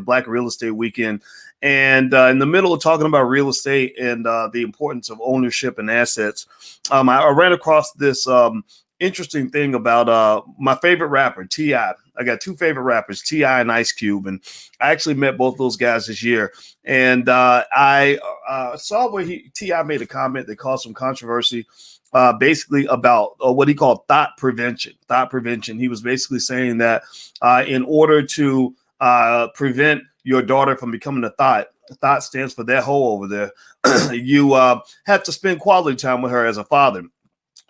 Black Real Estate Weekend. And in the middle of talking about real estate and the importance of ownership and assets, I ran across this interesting thing about my favorite rapper, T.I. I got two favorite rappers, T.I. and Ice Cube, and I actually met both those guys this year. And I saw where T.I. made a comment that caused some controversy, basically about what he called thought prevention. Thought prevention. He was basically saying that in order to prevent your daughter from becoming a thought stands for that hoe over there, you have to spend quality time with her as a father.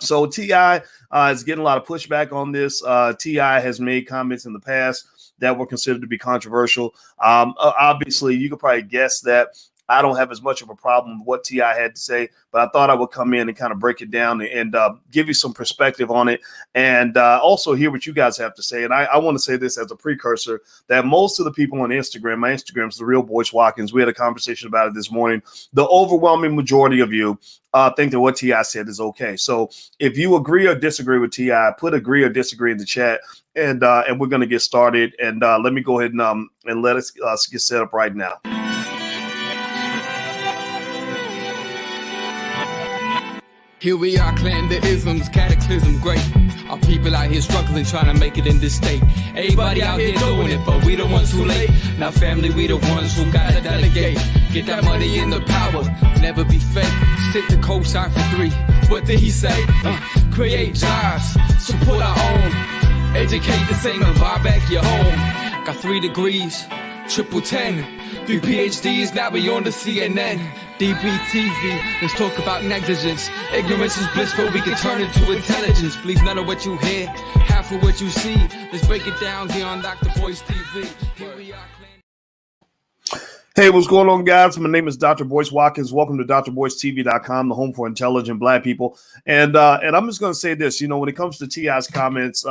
So T.I. is getting a lot of pushback on this. T.I. has made comments in the past that were considered to be controversial. Obviously, you could probably guess that I don't have as much of a problem with what T.I. had to say, but I thought I would come in and kind of break it down and give you some perspective on it, and also hear what you guys have to say. And I want to say this as a precursor, that most of the people on Instagram, my Instagram is The Real Boyce Watkins. We had a conversation about it this morning. The overwhelming majority of you think that what T.I. said is okay. So if you agree or disagree with T.I., put agree or disagree in the chat, and we're going to get started. And let me go ahead and let us get set up right now. Here we are, clan the isms, cataclysm, great. Our people out here struggling, trying to make it in this state. Everybody out here doing it, but we the ones too late. Now family, we the ones who gotta delegate. Get that money in the power, never be fake. Stick to co-sign for 3. What did he say? Create jobs, support our own. Educate the same and buy back your home. Got 3 degrees, triple 10. 3 PhDs, now we on the CNN. DBTV, let's talk about negligence. Ignorance is bliss, but we can turn it to intelligence. Believe none of what you hear, half of what you see. Let's break it down here on Dr Boyce TV. Here we are. Hey, what's going on, guys? My name is Dr. Boyce Watkins. Welcome to drboycetv.com, the home for intelligent Black people. And I'm just going to say this, when it comes to T.I.'s comments,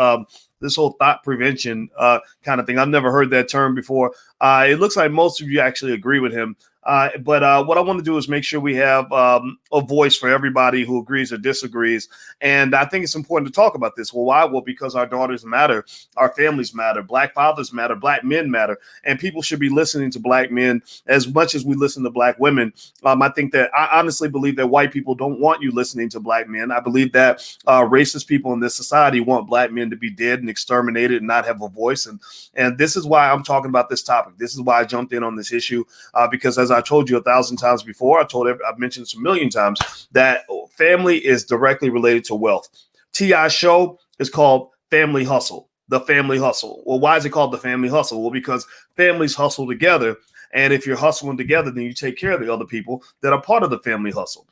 this whole thought prevention kind of thing, I've never heard that term before. It looks like most of you actually agree with him. But what I want to do is make sure we have a voice for everybody who agrees or disagrees. And I think it's important to talk about this. Well, why? Well, because our daughters matter, our families matter, Black fathers matter, Black men matter, and people should be listening to Black men as much as we listen to Black women. I think that I honestly believe that white people don't want you listening to Black men. I believe that racist people in this society want Black men to be dead and exterminated and not have a voice. And this is why I'm talking about this topic. This is why I jumped in on this issue, because as I told you 1,000 times before, I've mentioned this a million times, that family is directly related to wealth. T.I.'s show is called Family Hustle, The Family Hustle. Well, why is it called The Family Hustle? Well, because families hustle together. And if you're hustling together, then you take care of the other people that are part of the family hustle.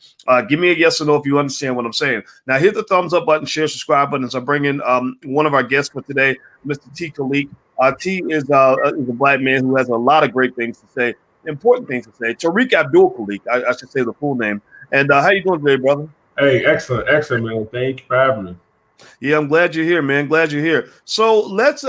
Give me a yes or no if you understand what I'm saying. Now, hit the thumbs up button, share, subscribe buttons. I'm bringing one of our guests for today, Mr. T. Khalik. T is a Black man who has a lot of great things to say. Important things to say. Tariq Abdul Khalik, I should say the full name. And how you doing today, brother? Hey, excellent, man. Thank you for having me. Yeah, I'm glad you're here, man. Glad you're here. So let's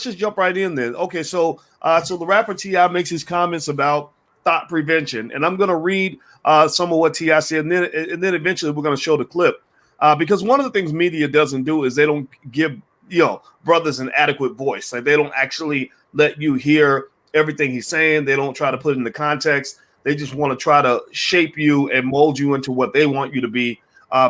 just jump right in then. Okay, so the rapper T.I. makes his comments about thought prevention, and I'm gonna read some of what T.I. said, and then eventually we're gonna show the clip, because one of the things media doesn't do is they don't give brothers an adequate voice. Like they don't actually let you hear everything he's saying. They don't try to put it into context. They just want to try to shape you and mold you into what they want you to be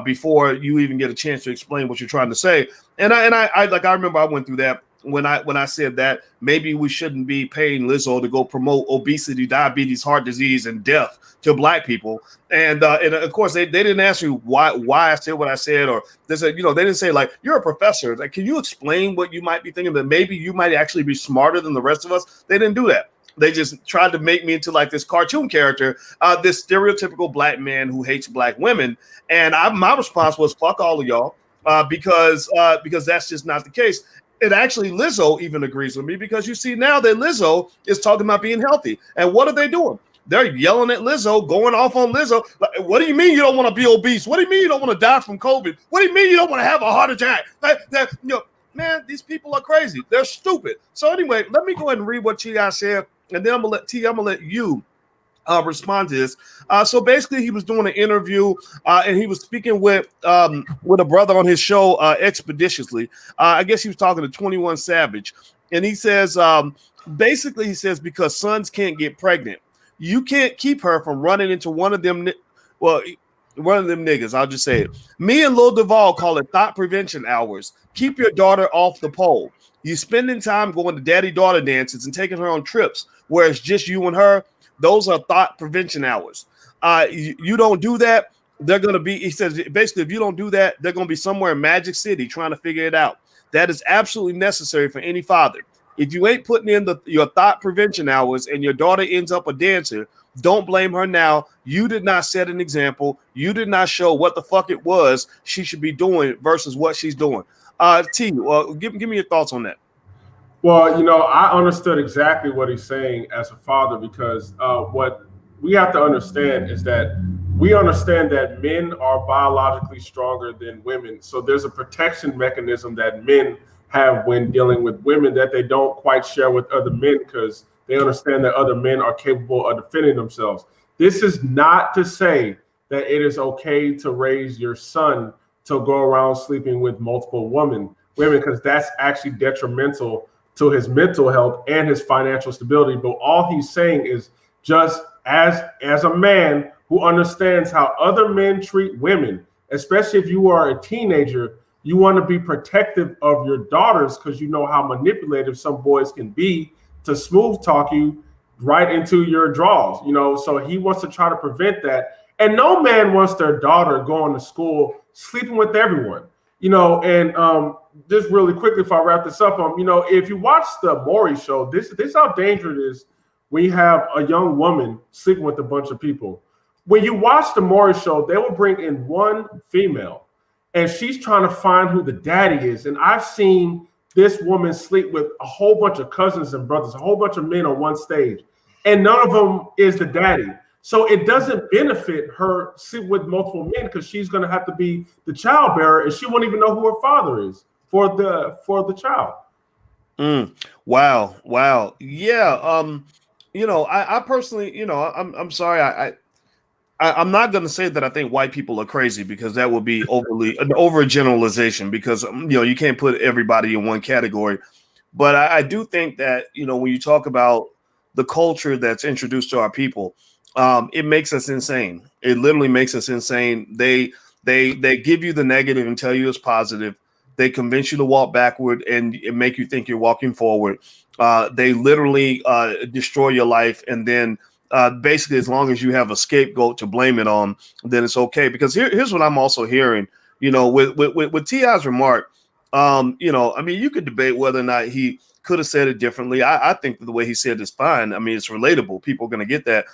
before you even get a chance to explain what you're trying to say. And I remember I went through that when I said that maybe we shouldn't be paying Lizzo to go promote obesity, diabetes, heart disease, and death to Black people. And of course they didn't ask me why I said what I said, or they said, they didn't say like, you're a professor. Like, can you explain what you might be thinking, that maybe you might actually be smarter than the rest of us? They didn't do that. They just tried to make me into like this cartoon character, this stereotypical Black man who hates Black women. And my response was, fuck all of y'all, because that's just not the case. And actually, Lizzo even agrees with me, because you see now that Lizzo is talking about being healthy. And what are they doing? They're yelling at Lizzo, going off on Lizzo. Like, what do you mean you don't want to be obese? What do you mean you don't want to die from COVID? What do you mean you don't want to have a heart attack? Man, these people are crazy. They're stupid. So anyway, let me go ahead and read what T.I. said, and then I'm gonna let you respond to this. So basically, he was doing an interview, and he was speaking with a brother on his show, Expeditiously. I guess he was talking to 21 Savage, and he says, basically, he says, because sons can't get pregnant, you can't keep her from running into one of them. Well, one of them niggas. I'll just say it. Me and Lil Duval call it thought prevention hours. Keep your daughter off the pole. You spending time going to daddy-daughter dances and taking her on trips where it's just you and her. Those are thought prevention hours. You don't do that, they're going to be, he says, basically, if you don't do that, they're going to be somewhere in Magic City trying to figure it out. That is absolutely necessary for any father. If you ain't putting in your thought prevention hours and your daughter ends up a dancer, don't blame her now. You did not set an example. You did not show what the fuck it was she should be doing versus what she's doing. T, give me your thoughts on that. Well, I understood exactly what he's saying as a father, because what we have to understand is that we understand that men are biologically stronger than women. So there's a protection mechanism that men have when dealing with women that they don't quite share with other men, because they understand that other men are capable of defending themselves. This is not to say that it is okay to raise your son to go around sleeping with multiple women, because that's actually detrimental to his mental health and his financial stability. But all he's saying is, just as a man who understands how other men treat women, especially if you are a teenager, you want to be protective of your daughters, because you know how manipulative some boys can be to smooth talk you right into your draws. So he wants to try to prevent that. And no man wants their daughter going to school sleeping with everyone. And just really quickly, if I wrap this up, if you watch the Maury show, this is how dangerous it is when you have a young woman sleeping with a bunch of people. When you watch the Maury show, they will bring in one female, and she's trying to find who the daddy is. And I've seen this woman sleep with a whole bunch of cousins and brothers, a whole bunch of men on one stage, and none of them is the daddy. So it doesn't benefit her sleep with multiple men, because she's going to have to be the child bearer, and she won't even know who her father is for the child. Wow. Yeah. I personally, I'm sorry. I'm not going to say that I think white people are crazy, because that would be an overgeneralization, because, you can't put everybody in one category. But I do think that, when you talk about the culture that's introduced to our people, it makes us insane. It literally makes us insane. They give you the negative and tell you it's positive. They convince you to walk backward and make you think you're walking forward. They literally destroy your life. And then basically, as long as you have a scapegoat to blame it on, then it's okay. Because here's what I'm also hearing, with T.I.'s remark, you could debate whether or not he could have said it differently. I think that the way he said it's fine. It's relatable. People are going to get that.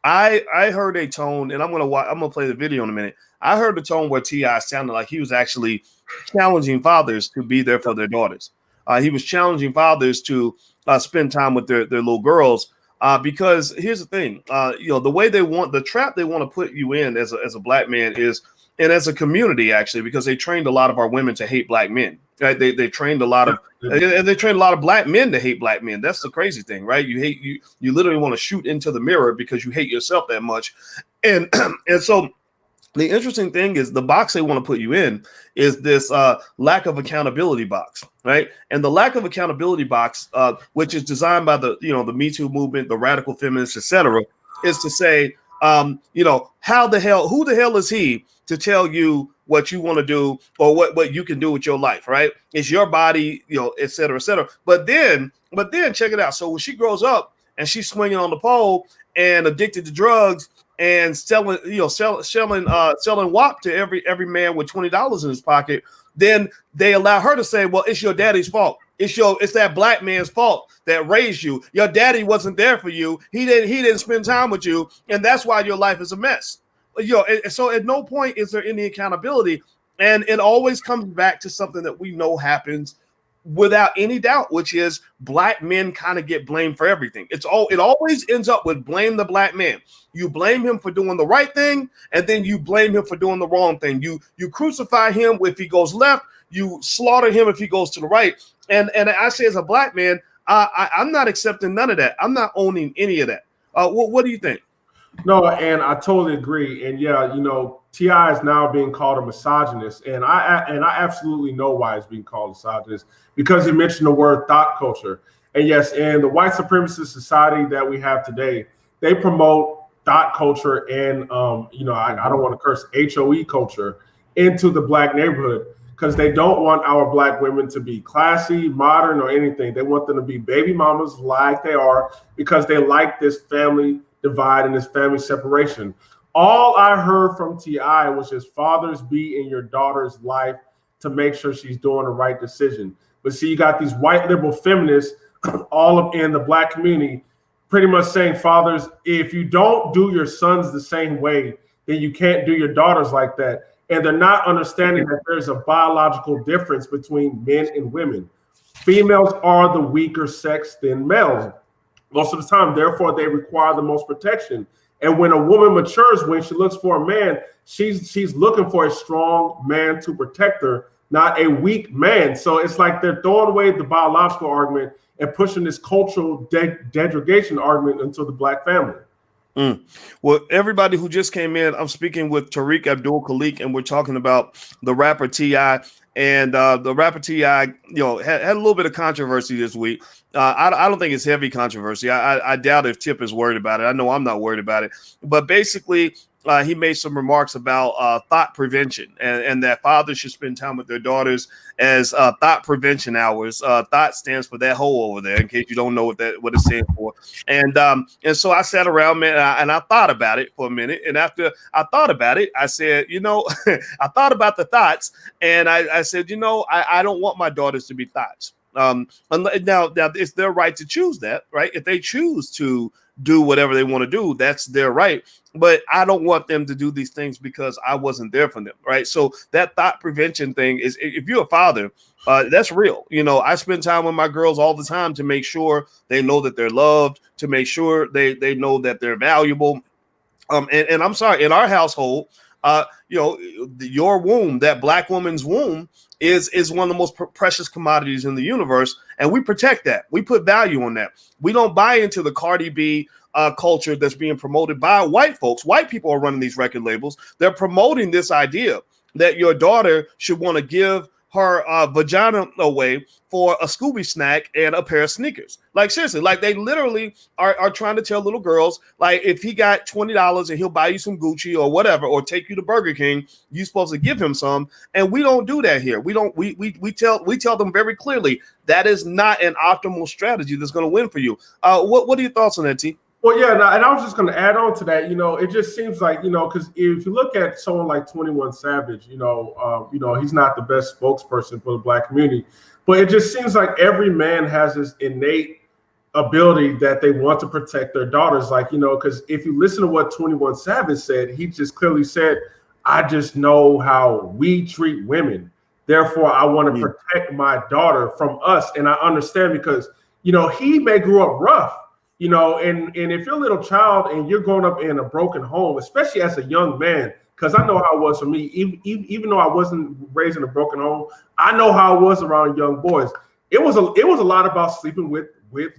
I heard a tone, and I'm gonna play the video in a minute. I heard the tone where T.I. sounded like he was actually challenging fathers to be there for their daughters. He was challenging fathers to spend time with their little girls. Because here's the thing, the way the trap they want to put you in as a black man is, and as a community actually, because they trained a lot of our women to hate black men. Right? They trained a lot of black men to hate black men. That's the crazy thing, right? You literally want to shoot into the mirror because you hate yourself that much. And so the interesting thing is, the box they want to put you in is this lack of accountability box, right? And the lack of accountability box, which is designed by the Me Too movement, the radical feminists, etc., is to say, who the hell is he to tell you what you want to do or what you can do with your life, right? It's your body, et cetera, et cetera. But then check it out. So when she grows up and she's swinging on the pole and addicted to drugs and selling WAP to every man with $20 in his pocket, then they allow her to say, well, it's your daddy's fault. It's that black man's fault that raised you. Your daddy wasn't there for you. He didn't spend time with you, and that's why your life is a mess. So at no point is there any accountability, and it always comes back to something that we know happens without any doubt, which is black men kind of get blamed for everything. It always ends up with blame the black man. You blame him for doing the right thing, and then you blame him for doing the wrong thing. You crucify him if he goes left, you slaughter him if he goes to the right. And I say, as a black man, I'm not accepting none of that. I'm not owning any of that. What do you think? No, and I totally agree. And yeah, T.I. is now being called a misogynist, and I absolutely know why he's being called a misogynist, because he mentioned the word thought culture. And yes, in the white supremacist society that we have today, they promote thought culture and I don't want to curse, HOE culture into the black neighborhood, because they don't want our black women to be classy, modern, or anything. They want them to be baby mamas like they are, because they like this family divide and this family separation. All I heard from T.I. was just, fathers, be in your daughter's life to make sure she's doing the right decision. But see, you got these white liberal feminists all up in the black community pretty much saying, fathers, if you don't do your sons the same way, then you can't do your daughters like that. And they're not understanding that there's a biological difference between men and women. Females are the weaker sex than males most of the time. Therefore, they require the most protection. And when a woman matures, when she looks for a man, she's looking for a strong man to protect her, not a weak man. So it's like they're throwing away the biological argument and pushing this cultural degradation argument into the black family. Well, everybody who just came in, I'm speaking with Tariq Abdul Khalik, and we're talking about the rapper T.I. And the rapper T.I., had a little bit of controversy this week. I don't think it's heavy controversy. I doubt if Tip is worried about it. I know I'm not worried about it. But basically, he made some remarks about thought prevention, and that fathers should spend time with their daughters as thought prevention hours. Thought stands for that hole over there, in case you don't know what it stands for. And so I sat around, man, and I thought about it for a minute. And after I thought about it, I said, I thought about the thoughts, and I said, I don't want my daughters to be thoughts. Now it's their right to choose that, right? If they choose to do whatever they want to do, that's their right. But I don't want them to do these things because I wasn't there for them, right? So that thought prevention thing is, if you're a father, that's real. I spend time with my girls all the time to make sure they know that they're loved, to make sure they know that they're valuable. And I'm sorry, in our household, your womb, that black woman's womb, is one of the most precious commodities in the universe, and we protect that. We put value on that. We don't buy into the Cardi B culture that's being promoted by white folks. White people are running these record labels. They're promoting this idea that your daughter should want to give her vagina away for a Scooby snack and a pair of sneakers. Like, seriously, like they literally are trying to tell little girls, like, if he got $20 and he'll buy you some Gucci or whatever, or take you to Burger King, you're supposed to give him some. And we don't do that here. We tell them very clearly that is not an optimal strategy that's going to win for you. What are your thoughts on that, T? Well, yeah, and I was just going to add on to that. It just seems like, because if you look at someone like 21 Savage, he's not the best spokesperson for the black community, but it just seems like every man has this innate ability that they want to protect their daughters. Like, because if you listen to what 21 Savage said, he just clearly said, I just know how we treat women. Therefore, I want to protect my daughter from us. And I understand, because, he may grew up rough. And if you're a little child and you're growing up in a broken home, especially as a young man, because I know how it was for me, even though I wasn't raised in a broken home, I know how it was around young boys. It was a lot about sleeping with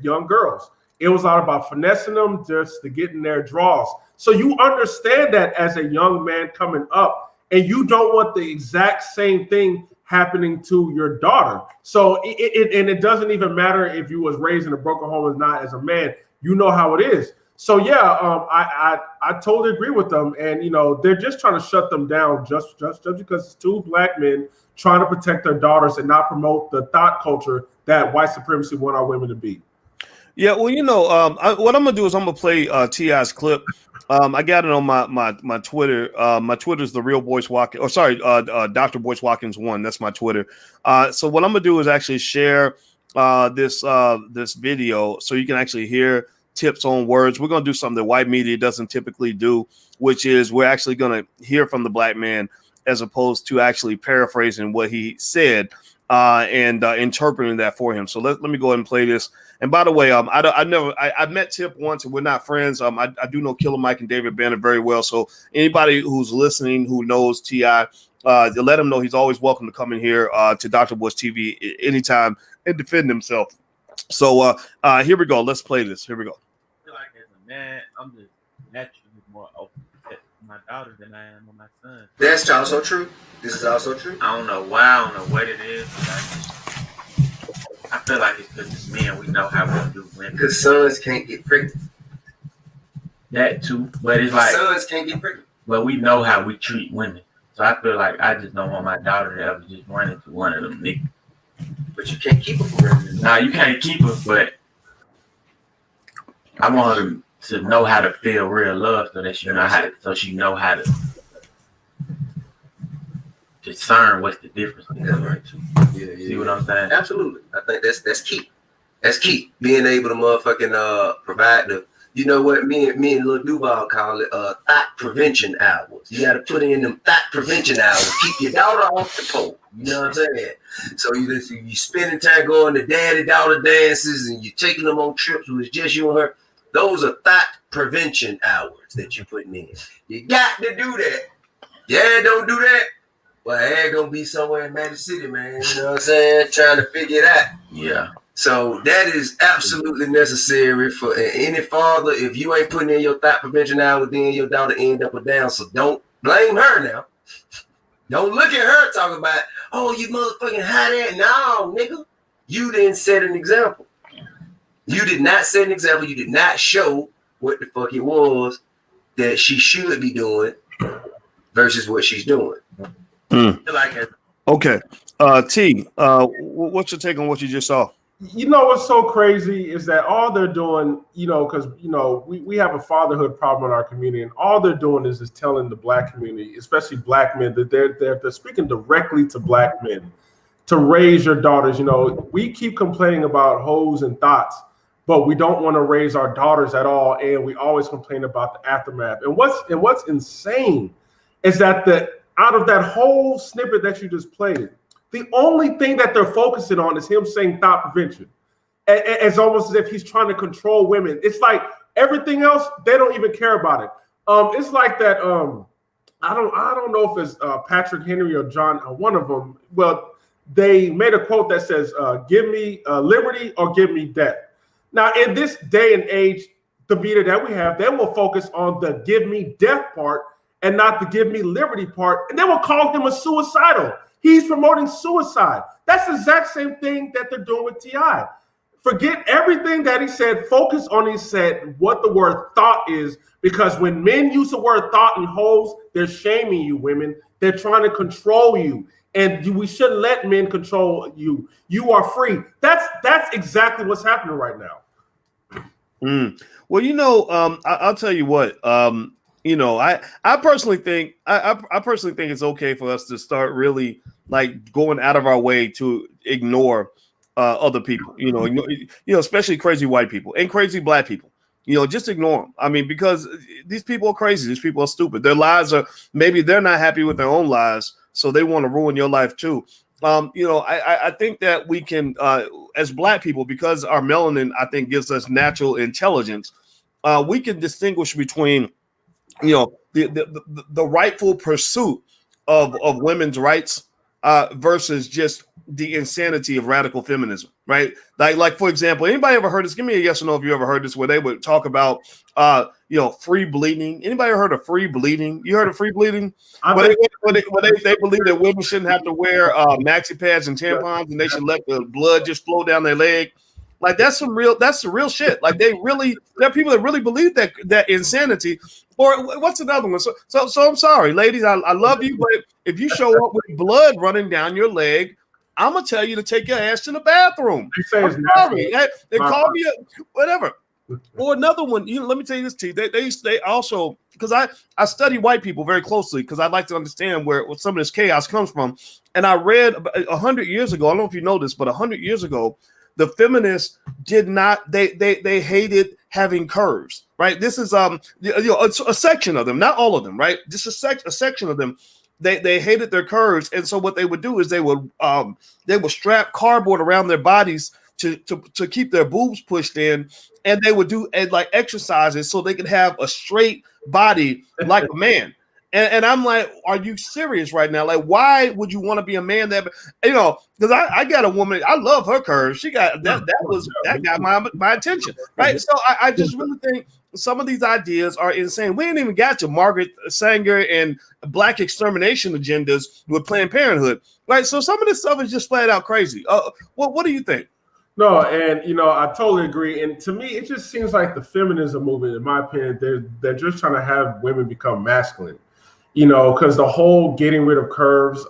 young girls. It was a lot about finessing them just to get in their draws. So you understand that as a young man coming up, and you don't want the exact same thing happening to your daughter. So it doesn't even matter if you was raised in a broken home or not. As a man, you know how it is. So yeah, I totally agree with them, and they're just trying to shut them down just because it's two black men trying to protect their daughters and not promote the thought culture that white supremacy want our women to be. Yeah, well, what I'm gonna do is I'm gonna play T.I.'s clip. I got it on my Twitter. My Twitter is the real Boyce Watkins. Dr. Boyce Watkins 1. That's my Twitter. So what I'm gonna do is actually share this video so you can actually hear Tip's own words. We're gonna do something that white media doesn't typically do, which is we're actually gonna hear from the black man as opposed to actually paraphrasing what he said and interpreting that for him. So let me go ahead and play this. And by the way, I met Tip once, and we're not friends. I do know Killer Mike and David Banner very well. So anybody who's listening who knows T.I., let him know he's always welcome to come in here to Dr. Boyce TV anytime and defend himself. So here we go. Let's play this. Here we go. I feel like as a man, I'm just naturally more open to my daughter than I am on my son. That's also true. This is also true. I don't know why, I don't know what it is, but I feel like it's because it's men, we know how we do women. Because sons can't get pregnant. That too, but it's like sons can't get pregnant. But we know how we treat women. So I feel like I just don't want my daughter to ever just run into one of them niggas. But you can't keep her from running. Nah, you can't keep her, but I want her to know how to feel real love so that she know how to discern what's the difference between the two. Yeah. See what I'm saying? Absolutely. I think that's key. That's key. Being able to motherfucking provide the, you know what, me and Lil Duval call it thought prevention hours. You gotta put in them thought prevention hours. Keep your daughter off the pole. You know what I'm saying? So you spending time going to daddy-daughter dances and you taking them on trips with just you and her. Those are thought prevention hours that you're putting in. You got to do that. Yeah, don't do that. Well, I ain't gonna be somewhere in Magic City, man. You know what I'm saying? Trying to figure it out. Yeah. So that is absolutely necessary for any father. If you ain't putting in your thought prevention hours, then your daughter end up or down. So don't blame her now. Don't look at her talking about, oh, you motherfucking hot ass. No, nigga. You didn't set an example. You did not set an example. You did not show what the fuck it was that she should be doing versus what she's doing. Okay. T, what's your take on what you just saw? You know what's so crazy is that all they're doing, because we have a fatherhood problem in our community, and all they're doing is telling the black community, especially black men, that they're speaking directly to black men to raise your daughters. We keep complaining about hoes and thoughts, but we don't want to raise our daughters at all, and we always complain about the aftermath. And what's insane is that out of that whole snippet that you just played, the only thing that they're focusing on is him saying thought prevention. It's almost as if he's trying to control women. It's like everything else, they don't even care about it. It's like that. I don't know if it's Patrick Henry or John, one of them. Well, they made a quote that says, "Give me liberty or give me death." Now, in this day and age, the media that we have, they will focus on the "give me death" part and not the "give me liberty" part, and they will call him a suicidal. He's promoting suicide. That's the exact same thing that they're doing with T.I. Forget everything that he said. Focus on what the word thought is, because when men use the word thought and hoes, they're shaming you, women. They're trying to control you, and we shouldn't let men control you. You are free. That's exactly what's happening right now. Well, I'll tell you what. I personally think it's okay for us to start really like going out of our way to ignore other people. Especially crazy white people and crazy black people. Just ignore them. I mean, because these people are crazy. These people are stupid. Their lives maybe they're not happy with their own lives, so they want to ruin your life too. I think that we can, as black people, because our melanin, I think, gives us natural intelligence. We can distinguish between the rightful pursuit of women's rights versus just the insanity of radical feminism, right? Like for example, anybody ever heard this? Give me a yes or no if you ever heard this, where they would talk about free bleeding. Anybody ever heard of free bleeding? You heard of free bleeding? Where they believe that women shouldn't have to wear maxi pads and tampons, and they should let the blood just flow down their leg. Like that's the real shit. Like there are people that really believe that insanity. Or what's another one? So I'm sorry, ladies. I love you, but if you show up with blood running down your leg, I'm gonna tell you to take your ass to the bathroom. I'm sorry. They call me whatever. Or another one. Let me tell you this, T. They also, because I study white people very closely because I'd like to understand where some of this chaos comes from. And I read 100 years ago. I don't know if you know this, but 100 years ago, the feminists did not. They hated having curves, right? This is a section of them, not all of them, right? Just a section of them. They hated their curves, and so what they would do is they would strap cardboard around their bodies to keep their boobs pushed in, and they would do like exercises so they could have a straight body like a man. And I'm like, are you serious right now? Like, why would you want to be a man that, because I got a woman, I love her curves. She got that got my attention, right? So I just really think some of these ideas are insane. We ain't even got to Margaret Sanger and black extermination agendas with Planned Parenthood, right? So some of this stuff is just flat out crazy. What do you think? No, and I totally agree. And to me, it just seems like the feminism movement, in my opinion, they're just trying to have women become masculine. Because the whole getting rid of curves,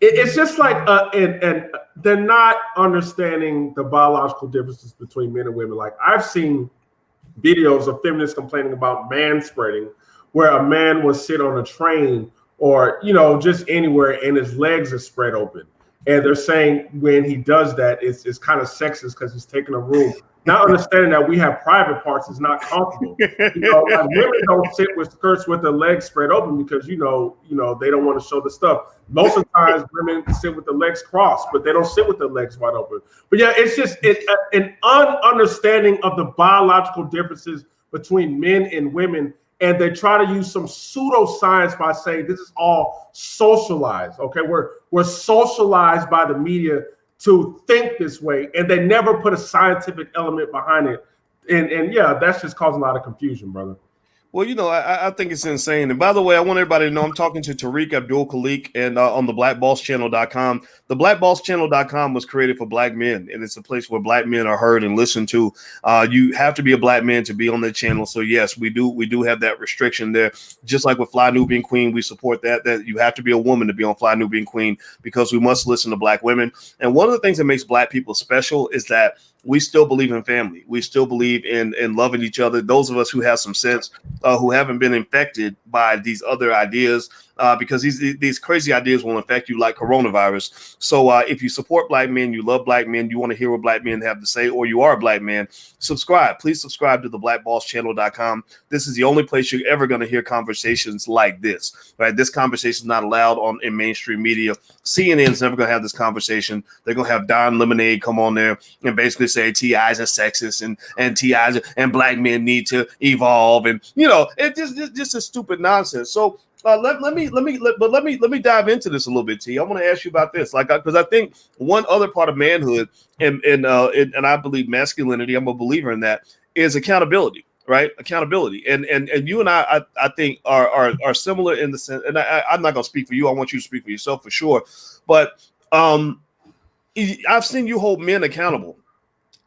it's just like, and they're not understanding the biological differences between men and women. Like, I've seen videos of feminists complaining about manspreading, where a man will sit on a train or, just anywhere and his legs are spread open. And they're saying when he does that, it's kind of sexist because he's taking a room. Not understanding that we have private parts is not comfortable. Like women don't sit with skirts with their legs spread open because they don't want to show the stuff. Most of the times women sit with the legs crossed, but they don't sit with their legs wide open. But yeah, it's just an understanding of the biological differences between men and women. And they try to use some pseudoscience by saying this is all socialized. Okay, we're socialized by the media to think this way, and they never put a scientific element behind it. And yeah, that's just causing a lot of confusion, brother. Well, I think it's insane. And by the way, I want everybody to know I'm talking to Tariq Abdul Khalik and on the blackbosschannel.com. The blackbosschannel.com was created for black men, and it's a place where black men are heard and listened to. You have to be a black man to be on the channel. So yes, we do have that restriction there. Just like with Fly Nubian Queen, we support that you have to be a woman to be on Fly Nubian Queen because we must listen to black women. And one of the things that makes black people special is that we still believe in family. We still believe in loving each other. Those of us who have some sense, who haven't been infected by these other ideas, because these crazy ideas will infect you like coronavirus. So if you support black men, you love black men, you want to hear what black men have to say, or you are a black man, subscribe. Please subscribe to the blackbosschannel.com. This is the only place you're ever going to hear conversations like this, right? This conversation is not allowed in mainstream media. CNN is never going to have this conversation. They're going to have Don Lemonade come on there and basically say T.I.'s are sexist and T.I.'s and black men need to evolve. And, it's just a stupid nonsense. So let me dive into this a little bit, T. I want to ask you about this, because I think one other part of manhood and I believe masculinity, I'm a believer in that, is accountability, right? Accountability, and you and I think are similar in the sense. And I'm not going to speak for you. I want you to speak for yourself for sure. But I've seen you hold men accountable,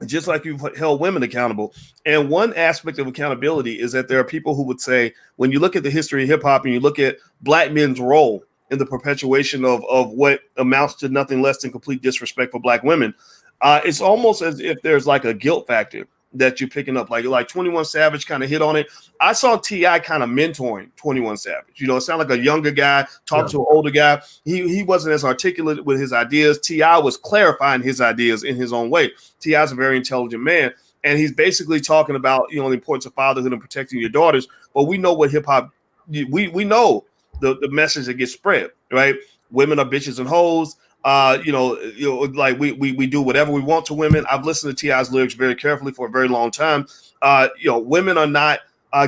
just like you've held women accountable. And one aspect of accountability is that there are people who would say, when you look at the history of hip hop and you look at black men's role in the perpetuation of what amounts to nothing less than complete disrespect for black women, it's almost as if there's like a guilt factor that you're picking up, like 21 Savage kind of hit on it. I saw T.I. kind of mentoring 21 Savage. It sounded like a younger guy talking to an older guy. He wasn't as articulate with his ideas. T.I. was clarifying his ideas in his own way. T.I. is a very intelligent man, and he's basically talking about the importance of fatherhood and protecting your daughters. But we know what hip hop, we know the message that gets spread, right? Women are bitches and hoes. Like we do whatever we want to women. I've listened to T.I.'s lyrics very carefully for a very long time. Women are not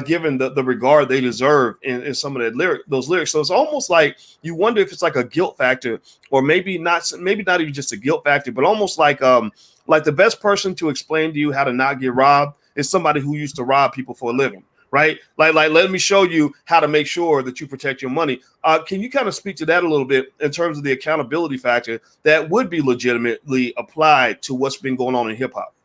given the regard they deserve in some of those lyrics. So it's almost like you wonder if it's like a guilt factor, or maybe not even just a guilt factor, but almost like the best person to explain to you how to not get robbed is somebody who used to rob people for a living. Right? Like, let me show you how to make sure that you protect your money. Can you kind of speak to that a little bit in terms of the accountability factor that would be legitimately applied to what's been going on in hip hop?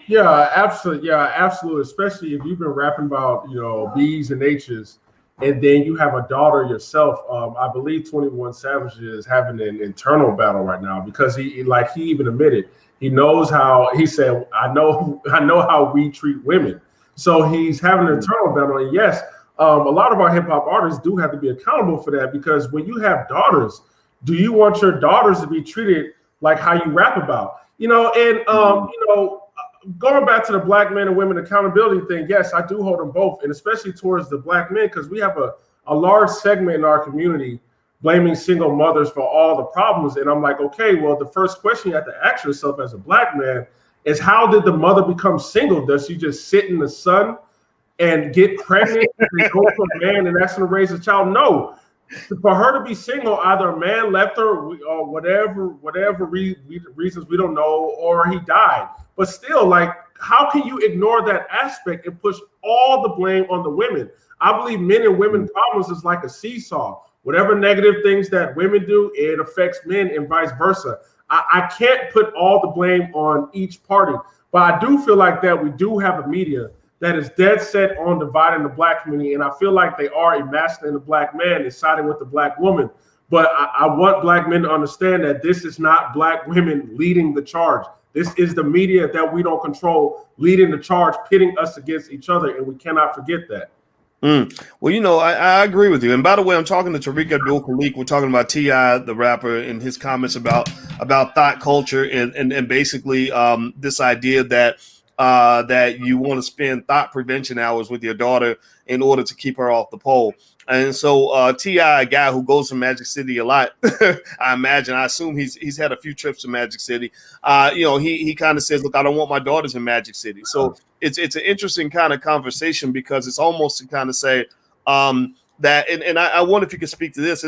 Yeah, absolutely. Yeah, absolutely. Especially if you've been rapping about, B's and H's, and then you have a daughter yourself. I believe 21 Savage is having an internal battle right now because he even admitted he knows how. He said, I know how we treat women. So he's having an internal battle. And yes, a lot of our hip hop artists do have to be accountable for that, because when you have daughters, do you want your daughters to be treated like how you rap about? Going back to the black men and women accountability thing, yes, I do hold them both, and especially towards the black men, because we have a large segment in our community blaming single mothers for all the problems. And I'm like, okay, well, the first question you have to ask yourself as a black man is, how did the mother become single? Does she just sit in the sun and get pregnant and go to a man and that's going to raise a child. No, for her to be single, either a man left her or whatever reasons we don't know, or he died. But still, like, how can you ignore that aspect and push all the blame on the women? I believe men and women problems is like a seesaw. Whatever negative things that women do, it affects men and vice versa. I can't put all the blame on each party, but I do feel like that we do have a media that is dead set on dividing the black community, and I feel like they are emasculating the black man and siding with the black woman. But I want black men to understand that this is not black women leading the charge. This is the media that we don't control leading the charge, pitting us against each other, and we cannot forget that. Well, you know, I agree with you. And by the way, I'm talking to Tariq Abdul-Khalik. We're talking about T.I., the rapper, and his comments about thought culture and basically this idea that that you want to spend thought prevention hours with your daughter in order to keep her off the pole. And so T.I., a guy who goes to Magic City a lot, I assume he's had a few trips to Magic City. You know, he kind of says, look, I don't want my daughters in Magic City. So it's an interesting kind of conversation, because it's almost to kind of say that, and I wonder if you could speak to this,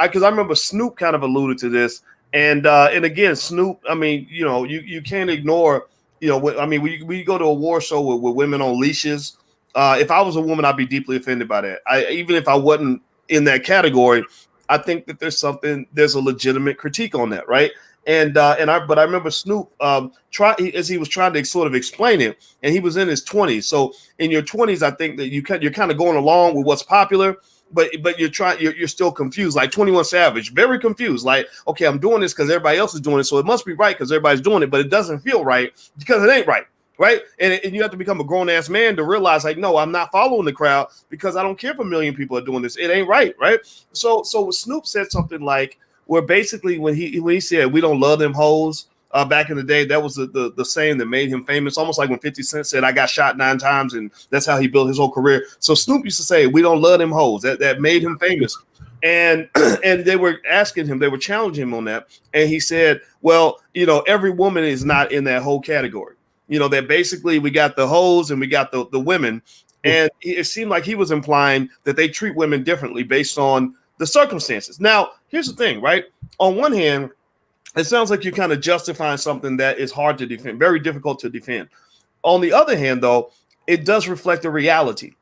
because I remember Snoop kind of alluded to this. And again, Snoop, I mean, you know, you can't ignore, you know, I mean, we go to a war show with women on leashes. If I was a woman, I'd be deeply offended by that. Even if I wasn't in that category, I think that there's a legitimate critique on that, right? But I remember Snoop as he was trying to sort of explain it, and he was in his 20s. So in your 20s, I think that you're kind of going along with what's popular, but you're still confused, like 21 Savage, very confused. Like, okay, I'm doing this because everybody else is doing it, so it must be right because everybody's doing it, but it doesn't feel right because it ain't right. Right. And you have to become a grown ass man to realize, like, no, I'm not following the crowd because I don't care if a million people are doing this. It ain't right. Right. So Snoop said something like, where basically when he said we don't love them hoes back in the day, that was the saying that made him famous. Almost like when 50 Cent said, I got shot 9 times, and that's how he built his whole career. So Snoop used to say, we don't love them hoes. That made him famous. And they were asking him, they were challenging him on that. And he said, well, you know, every woman is not in that whole category. You know, that basically we got the hoes and we got the women. And it seemed like he was implying that they treat women differently based on the circumstances. Now, here's the thing, right? On one hand, it sounds like you're kind of justifying something that is hard to defend, very difficult to defend. On the other hand, though, it does reflect the reality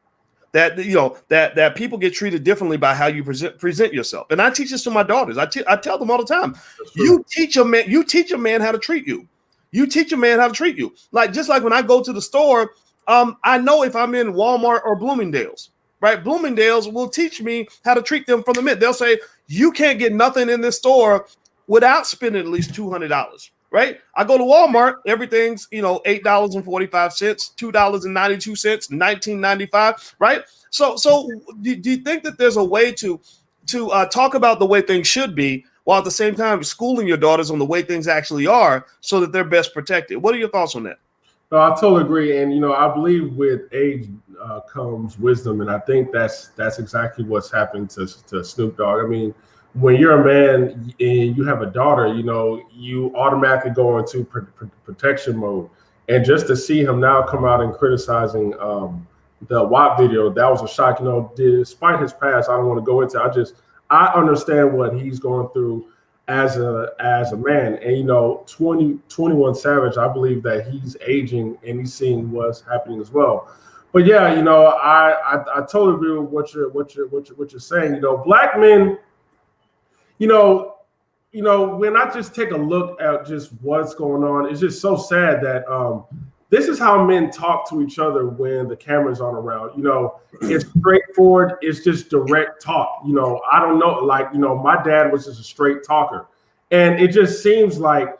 that, you know, that people get treated differently by how you present yourself. And I teach this to my daughters. I tell them all the time, you teach a man how to treat you. You teach a man how to treat you. Like, just like when I go to the store, I know if I'm in Walmart or Bloomingdale's, right? Bloomingdale's will teach me how to treat them from the minute. They'll say, you can't get nothing in this store without spending at least $200, right? I go to Walmart, everything's, you know, $8.45, $2.92, $19.95, right? So do you think that there's a way to talk about the way things should be, while at the same time schooling your daughters on the way things actually are, so that they're best protected? What are your thoughts on that? No, I totally agree. And, you know, I believe with age comes wisdom. And I think that's exactly what's happened to Snoop Dogg. I mean, when you're a man and you have a daughter, you know, you automatically go into protection mode. And just to see him now come out and criticizing the WAP video, that was a shock. You know, despite his past, I don't want to go into it. I understand what he's going through as a man. And, you know, 21 Savage, I believe that he's aging and he's seeing what's happening as well. But yeah, you know, I totally agree with what you're saying. You know, black men, you know, when I just take a look at just what's going on, it's just so sad that this is how men talk to each other when the cameras aren't around. You know, it's straightforward. It's just direct talk. You know, I don't know. Like, you know, my dad was just a straight talker. And it just seems like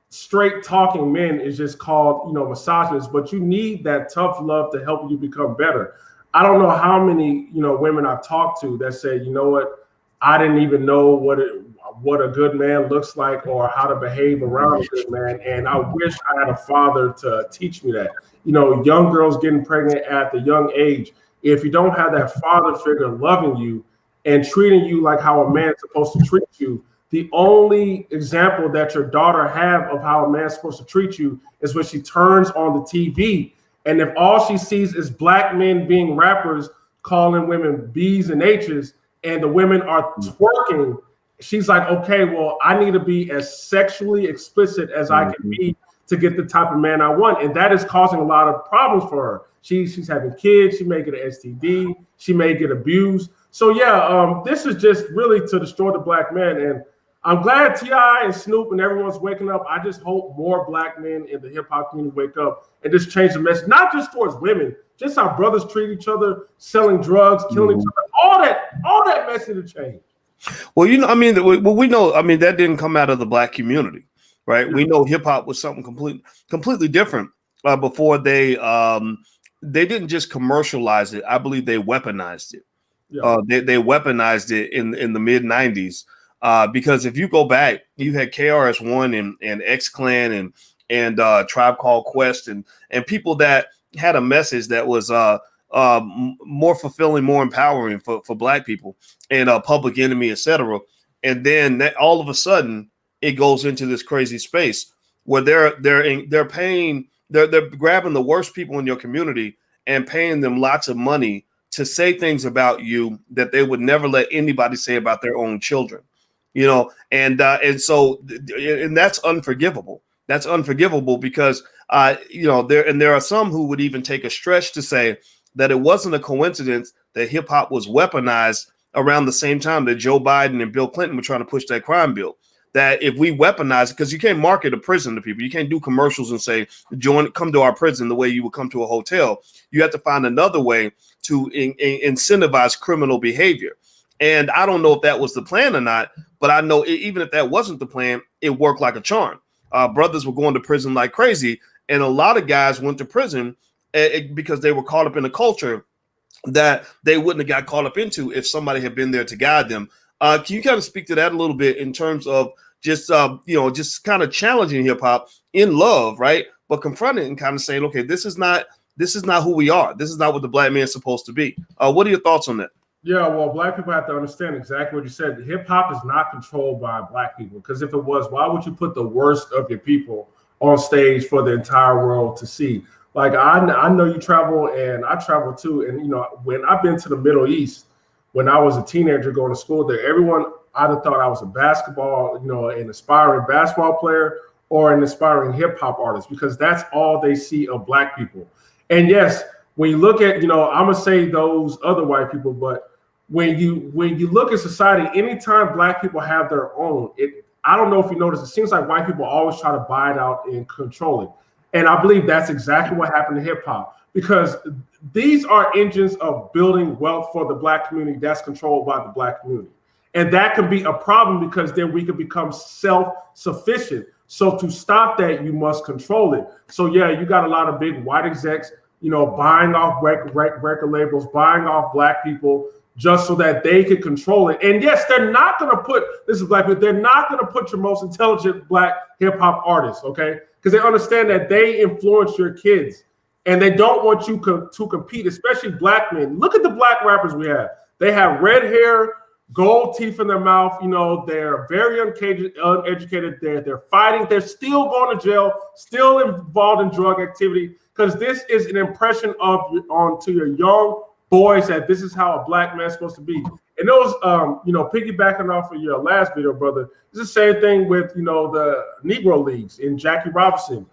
straight talking men is just called, you know, misogynist. But you need that tough love to help you become better. I don't know how many, you know, women I've talked to that say, you know what, I didn't even know what a good man looks like or how to behave around a good man. And I wish I had a father to teach me that. You know, young girls getting pregnant at the young age, if you don't have that father figure loving you and treating you like how a man's supposed to treat you, the only example that your daughter have of how a man's supposed to treat you is when she turns on the TV And if all she sees is black men being rappers, calling women B's and H's, and the women are twerking, she's like, okay, well, I need to be as sexually explicit as I can be to get the type of man I want. And that is causing a lot of problems for her. She's having kids. She may get an STD. She may get abused. So yeah, this is just really to destroy the black man. And I'm glad T.I. and Snoop and everyone's waking up. I just hope more black men in the hip hop community wake up and just change the message, not just towards women, just how brothers treat each other, selling drugs, killing each other. All that message to change. Well, you know, I mean, we know, I mean, that didn't come out of the black community, right? We know hip hop was something completely different before they didn't just commercialize it. I believe they weaponized it. Yeah. They weaponized it in the mid 90s because if you go back, you had KRS-One and X-Clan and Tribe Called Quest and people that had a message that was more fulfilling, more empowering for black people, and Public Enemy, etc. And then all of a sudden it goes into this crazy space where they're grabbing the worst people in your community and paying them lots of money to say things about you that they would never let anybody say about their own children, you know, and so that's unforgivable. That's unforgivable because you know, there are some who would even take a stretch to say that it wasn't a coincidence that hip hop was weaponized around the same time that Joe Biden and Bill Clinton were trying to push that crime bill. That if we weaponize it, because you can't market a prison to people, you can't do commercials and say, come to our prison the way you would come to a hotel. You have to find another way to incentivize criminal behavior. And I don't know if that was the plan or not, but I know even if that wasn't the plan, it worked like a charm. Brothers were going to prison like crazy. And a lot of guys went to prison because they were caught up in a culture that they wouldn't have got caught up into if somebody had been there to guide them. Can you kind of speak to that a little bit in terms of just, you know, just kind of challenging hip hop in love, right? But confronting and kind of saying, okay, this is not who we are. This is not what the black man is supposed to be. What are your thoughts on that? Yeah, well, black people have to understand exactly what you said. Hip hop is not controlled by black people, because if it was, why would you put the worst of your people on stage for the entire world to see? Like, I know you travel and I travel too. And, you know, when I've been to the Middle East, when I was a teenager going to school there, everyone either thought I was a basketball, you know, an aspiring basketball player or an aspiring hip hop artist, because that's all they see of black people. And yes, when you look at, you know, I'm gonna say those other white people, but when you look at society, anytime black people have their own, I don't know if you notice, it seems like white people always try to buy it out and control it. And I believe that's exactly what happened to hip hop, because these are engines of building wealth for the black community that's controlled by the black community. And that can be a problem, because then we can become self-sufficient. So to stop that, you must control it. So yeah, you got a lot of big white execs, you know, buying off record labels, buying off black people just so that they can control it. And yes, they're not going to put, this is black people, they're not going to put your most intelligent black hip hop artists, okay? Because they understand that they influence your kids and they don't want you to compete, especially black men. Look at the black rappers we have. They have red hair, gold teeth in their mouth. You know, they're very uneducated. They're fighting. They're still going to jail, still involved in drug activity, because this is an impression onto your young boys that this is how a black man's supposed to be. And those, you know, piggybacking off of your last video, brother, it's the same thing with, you know, the Negro Leagues in Jackie Robinson.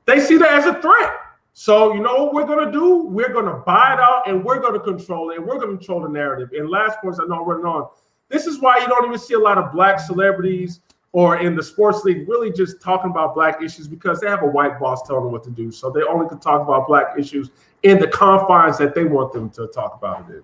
They see that as a threat. So, you know what we're going to do? We're going to buy it out and we're going to control it. And we're going to control the narrative. And last points, I know I'm running on. This is why you don't even see a lot of black celebrities or in the sports league really just talking about black issues, because they have a white boss telling them what to do. So they only can talk about black issues in the confines that they want them to talk about it in.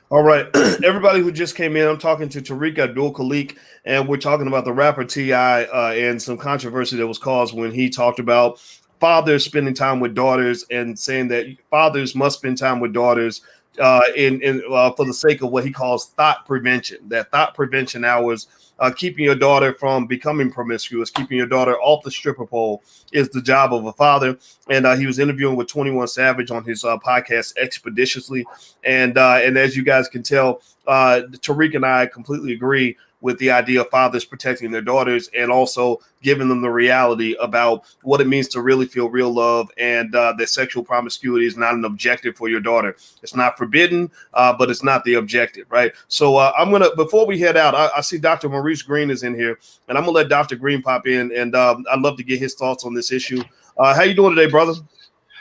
All right, everybody who just came in, I'm talking to Tariq Abdul-Khalik, and we're talking about the rapper T.I. And some controversy that was caused when he talked about fathers spending time with daughters and saying that fathers must spend time with daughters for the sake of what he calls thought prevention. That thought prevention hours keeping your daughter from becoming promiscuous, keeping your daughter off the stripper pole is the job of a father. And he was interviewing with 21 Savage on his podcast Expeditiously. And as you guys can tell, Tariq and I completely agree with the idea of fathers protecting their daughters and also giving them the reality about what it means to really feel real love, and that sexual promiscuity is not an objective for your daughter. It's not forbidden, but it's not the objective, right? So I'm going to, before we head out, I see Dr. Maurice Green is in here, and I'm going to let Dr. Green pop in, and I'd love to get his thoughts on this issue. How you doing today, brother?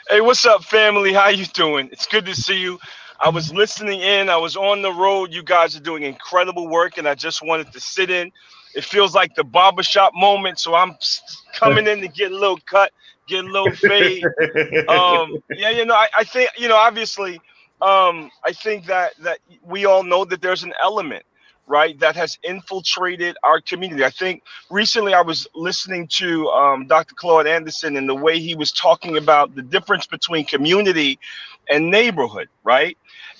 Hey, what's up, family? How you doing? It's good to see you. I was listening in. I was on the road. You guys are doing incredible work, and I just wanted to sit in. It feels like the barbershop moment, so I'm coming in to get a little cut, get a little fade. I think, obviously, I think that we all know that there's an element, right, that has infiltrated our community. I think recently I was listening to Dr. Claude Anderson and the way he was talking about the difference between community and neighborhood, right?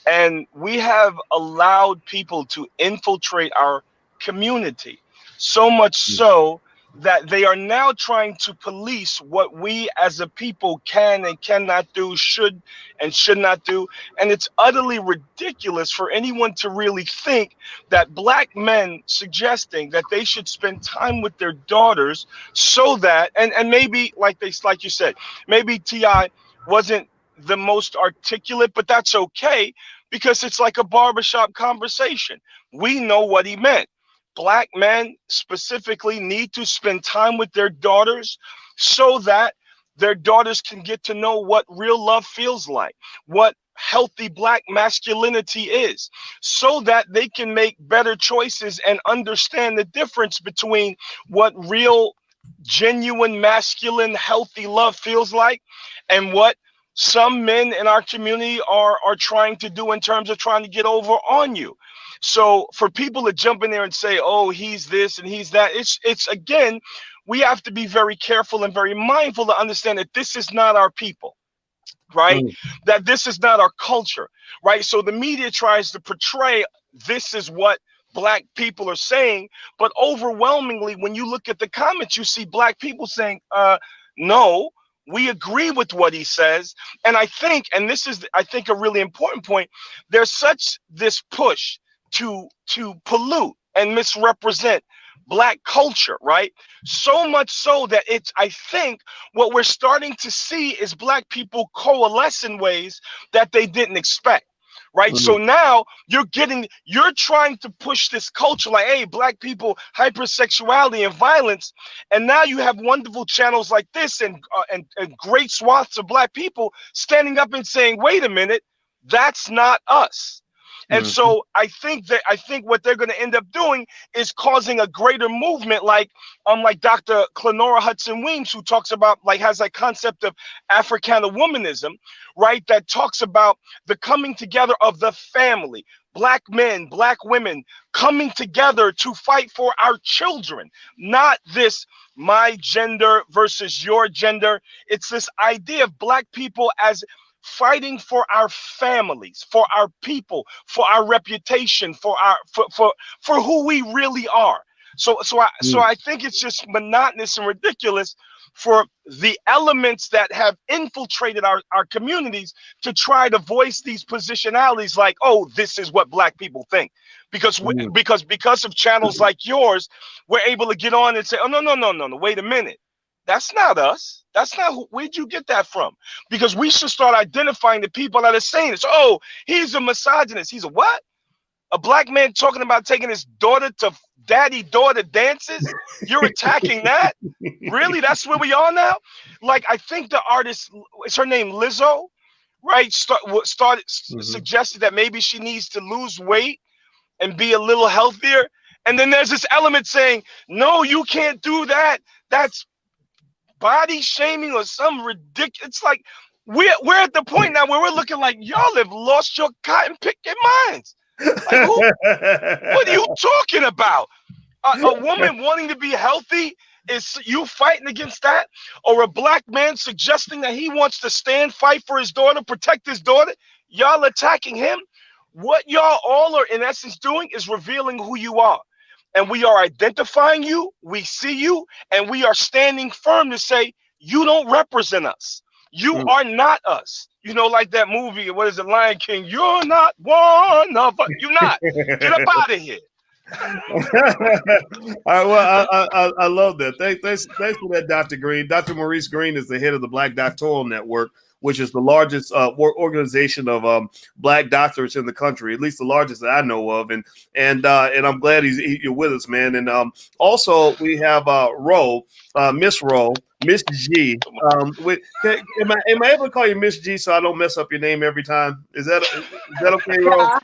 And we have allowed people to infiltrate our community, so much so that they are now trying to police what we as a people can and cannot do, should and should not do. And it's utterly ridiculous for anyone to really think that Black men suggesting that they should spend time with their daughters so that, and maybe like you said, maybe T.I. wasn't the most articulate, but that's okay, because it's like a barbershop conversation. We know what he meant. Black men specifically need to spend time with their daughters so that their daughters can get to know what real love feels like, what healthy Black masculinity is, so that they can make better choices and understand the difference between what real, genuine, masculine, healthy love feels like and what some men in our community are trying to do in terms of trying to get over on you. So for people to jump in there and say, oh, he's this and he's that, it's again, we have to be very careful and very mindful to understand that this is not our people, right? That this is not our culture, right? So the media tries to portray this is what Black people are saying, but overwhelmingly, when you look at the comments, you see Black people saying, no, we agree with what he says. And I think, and this is, I think, a really important point, there's such this push to pollute and misrepresent Black culture, right? So much so that it's, I think what we're starting to see is Black people coalesce in ways that they didn't expect. Right. So now you're trying to push this culture like, hey, Black people, hypersexuality and violence. And now you have wonderful channels like this and great swaths of Black people standing up and saying, wait a minute, that's not us. And so I think what they're going to end up doing is causing a greater movement, like Dr. Clenora Hudson Weems, who talks about, like, has a concept of Africana womanism, right? That talks about the coming together of the family, Black men, Black women coming together to fight for our children, not this my gender versus your gender. It's this idea of Black people as fighting for our families, for our people, for our reputation, for who we really are. So I think it's just monotonous and ridiculous for the elements that have infiltrated our communities to try to voice these positionalities like, oh, this is what Black people think. Because of channels like yours, we're able to get on and say, oh, no, wait a minute. That's not us. That's not where'd you get that from? Because we should start identifying the people that are saying this. Oh, he's a misogynist. He's a what? A Black man talking about taking his daughter to daddy-daughter dances? You're attacking that? Really? That's where we are now? Like, I think the artist, is her name Lizzo, right? Suggested that maybe she needs to lose weight and be a little healthier. And then there's this element saying, no, you can't do that. That's body shaming or some ridiculous. It's like we're at the point now where we're looking like y'all have lost your cotton picking minds. Like, what are you talking about? A woman wanting to be healthy, is you fighting against that? Or a Black man suggesting that he wants to fight for his daughter, protect his daughter? Y'all attacking him? What y'all all are in essence doing is revealing who you are. and we are identifying you, we see you, and we are standing firm to say, you don't represent us. You are not us. You know, like that movie, what is it, Lion King? You're not one of us. You're not. Get up out of here. All right, well, I love that. Thanks for that, Dr. Green. Dr. Maurice Green is the head of the Black Doctoral Network, which is the largest organization of Black doctors in the country, at least the largest that I know of. And I'm glad you're with us, man. And also we have Miss G. Am I able to call you Miss G so I don't mess up your name every time? Is that okay, Ro? Yeah.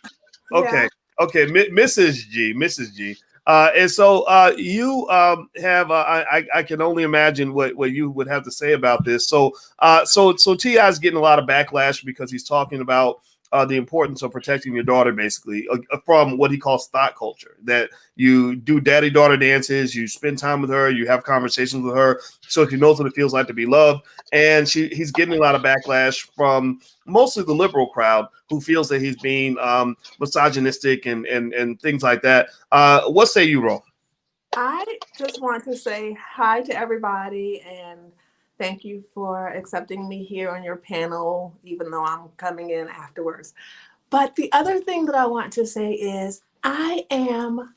Okay. Yeah. Okay, Mrs. G. And so you have I can only imagine what you would have to say about this. So T.I. is getting a lot of backlash because he's talking about the importance of protecting your daughter, basically, from what he calls thought culture, that you do daddy-daughter dances, you spend time with her, you have conversations with her, so she knows what it feels like to be loved. And he's getting a lot of backlash from mostly the liberal crowd who feels that he's being misogynistic and things like that. What say you, Ro? I just want to say hi to everybody and thank you for accepting me here on your panel, even though I'm coming in afterwards. But the other thing that I want to say is I am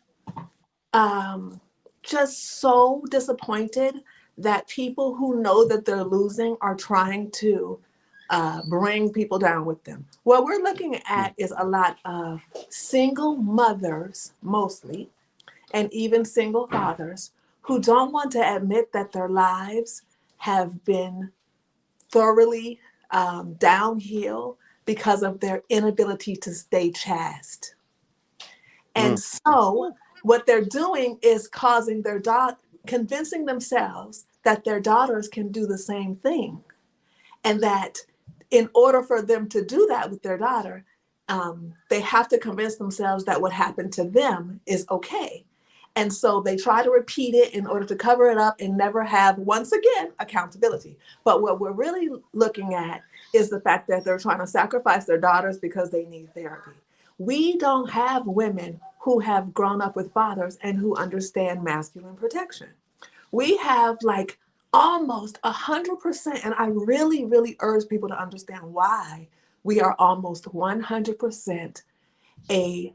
just so disappointed that people who know that they're losing are trying to bring people down with them. What we're looking at is a lot of single mothers, mostly, and even single fathers who don't want to admit that their lives have been thoroughly downhill because of their inability to stay chaste. And so what they're doing is causing their convincing themselves that their daughters can do the same thing. And that in order for them to do that with their daughter, they have to convince themselves that what happened to them is okay. And so they try to repeat it in order to cover it up and never have, once again, accountability. But what we're really looking at is the fact that they're trying to sacrifice their daughters because they need therapy. We don't have women who have grown up with fathers and who understand masculine protection. We have like almost 100%, and I really, really urge people to understand why we are almost 100% a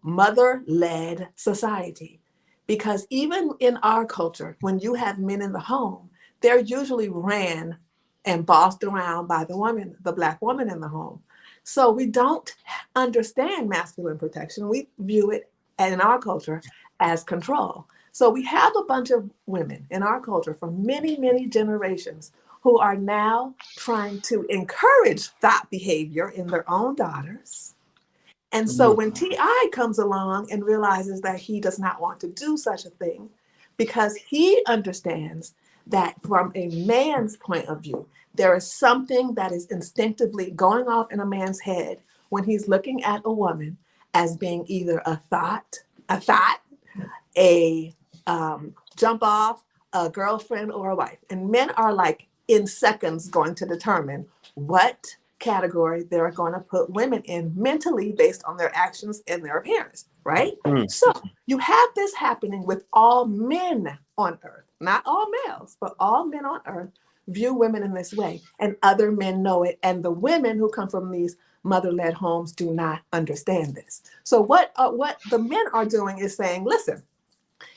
mother-led society. Because even in our culture, when you have men in the home, they're usually ran and bossed around by the Black woman in the home. So we don't understand masculine protection. We view it in our culture as control. So we have a bunch of women in our culture from many, many generations who are now trying to encourage thought behavior in their own daughters. And so when T.I. comes along and realizes that he does not want to do such a thing, because he understands that from a man's point of view, there is something that is instinctively going off in a man's head when he's looking at a woman as being either a thought, a jump off, a girlfriend, or a wife. And men are like in seconds going to determine what category they're going to put women in mentally based on their actions and their appearance, right? So you have this happening with all men on earth, not all males, but all men on earth view women in this way, and other men know it. And the women who come from these mother-led homes do not understand this. So what the men are doing is saying, listen,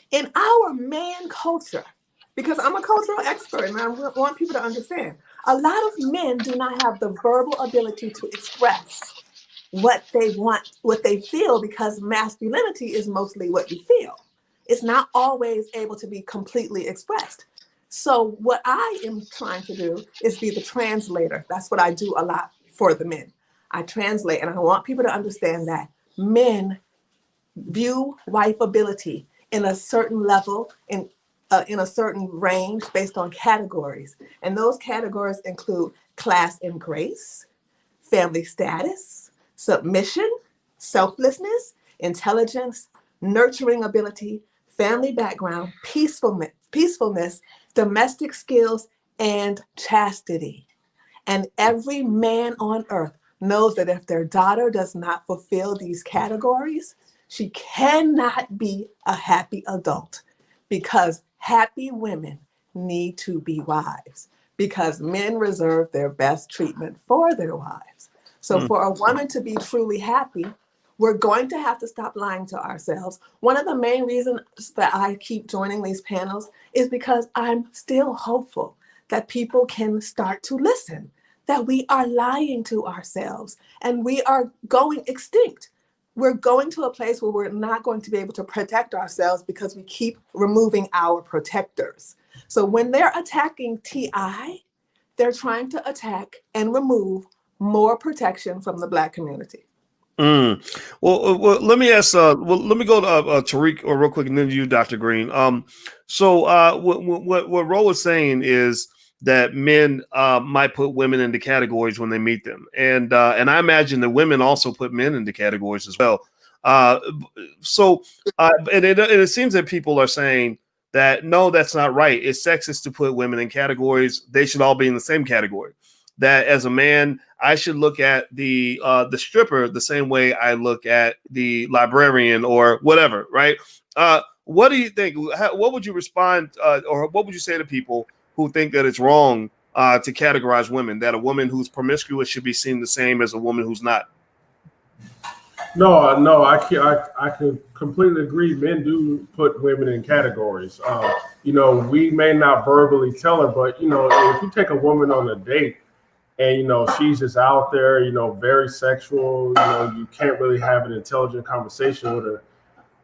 in our man culture, because I'm a cultural expert and I want people to understand, a lot of men do not have the verbal ability to express what they want, what they feel, because masculinity is mostly what you feel. It's not always able to be completely expressed. So what I am trying to do is be the translator. That's what I do a lot for the men. I translate, and I want people to understand that men view wifeability in a certain level, in a certain range based on categories. And those categories include class and grace, family status, submission, selflessness, intelligence, nurturing ability, family background, peacefulness, domestic skills, and chastity. And every man on earth knows that if their daughter does not fulfill these categories, She cannot be a happy adult because happy women need to be wives, because men reserve their best treatment for their wives. So for a woman to be truly happy, we're going to have to stop lying to ourselves. One of the main reasons that I keep joining these panels is because I'm still hopeful that people can start to listen, that we are lying to ourselves and we are going extinct. We're going to a place where we're not going to be able to protect ourselves because we keep removing our protectors. So when they're attacking TI, they're trying to attack and remove more protection from the Black community. Well, let me ask. Let me go to Tariq real quick, and then you, Dr. Green. What Ro is saying is that men might put women into categories when they meet them, and I imagine that women also put men into categories as well. And it seems that people are saying that no, that's not right. It's sexist to put women in categories. They should all be in the same category. That as a man, I should look at the stripper the same way I look at the librarian or whatever, right? What do you think? What would you respond or what would you say to people who think that it's wrong to categorize women, that a woman who's promiscuous should be seen the same as a woman who's not? No, I can completely agree. Men do put women in categories. We may not verbally tell her, but if you take a woman on a date, and she's just out there, very sexual, you can't really have an intelligent conversation with her,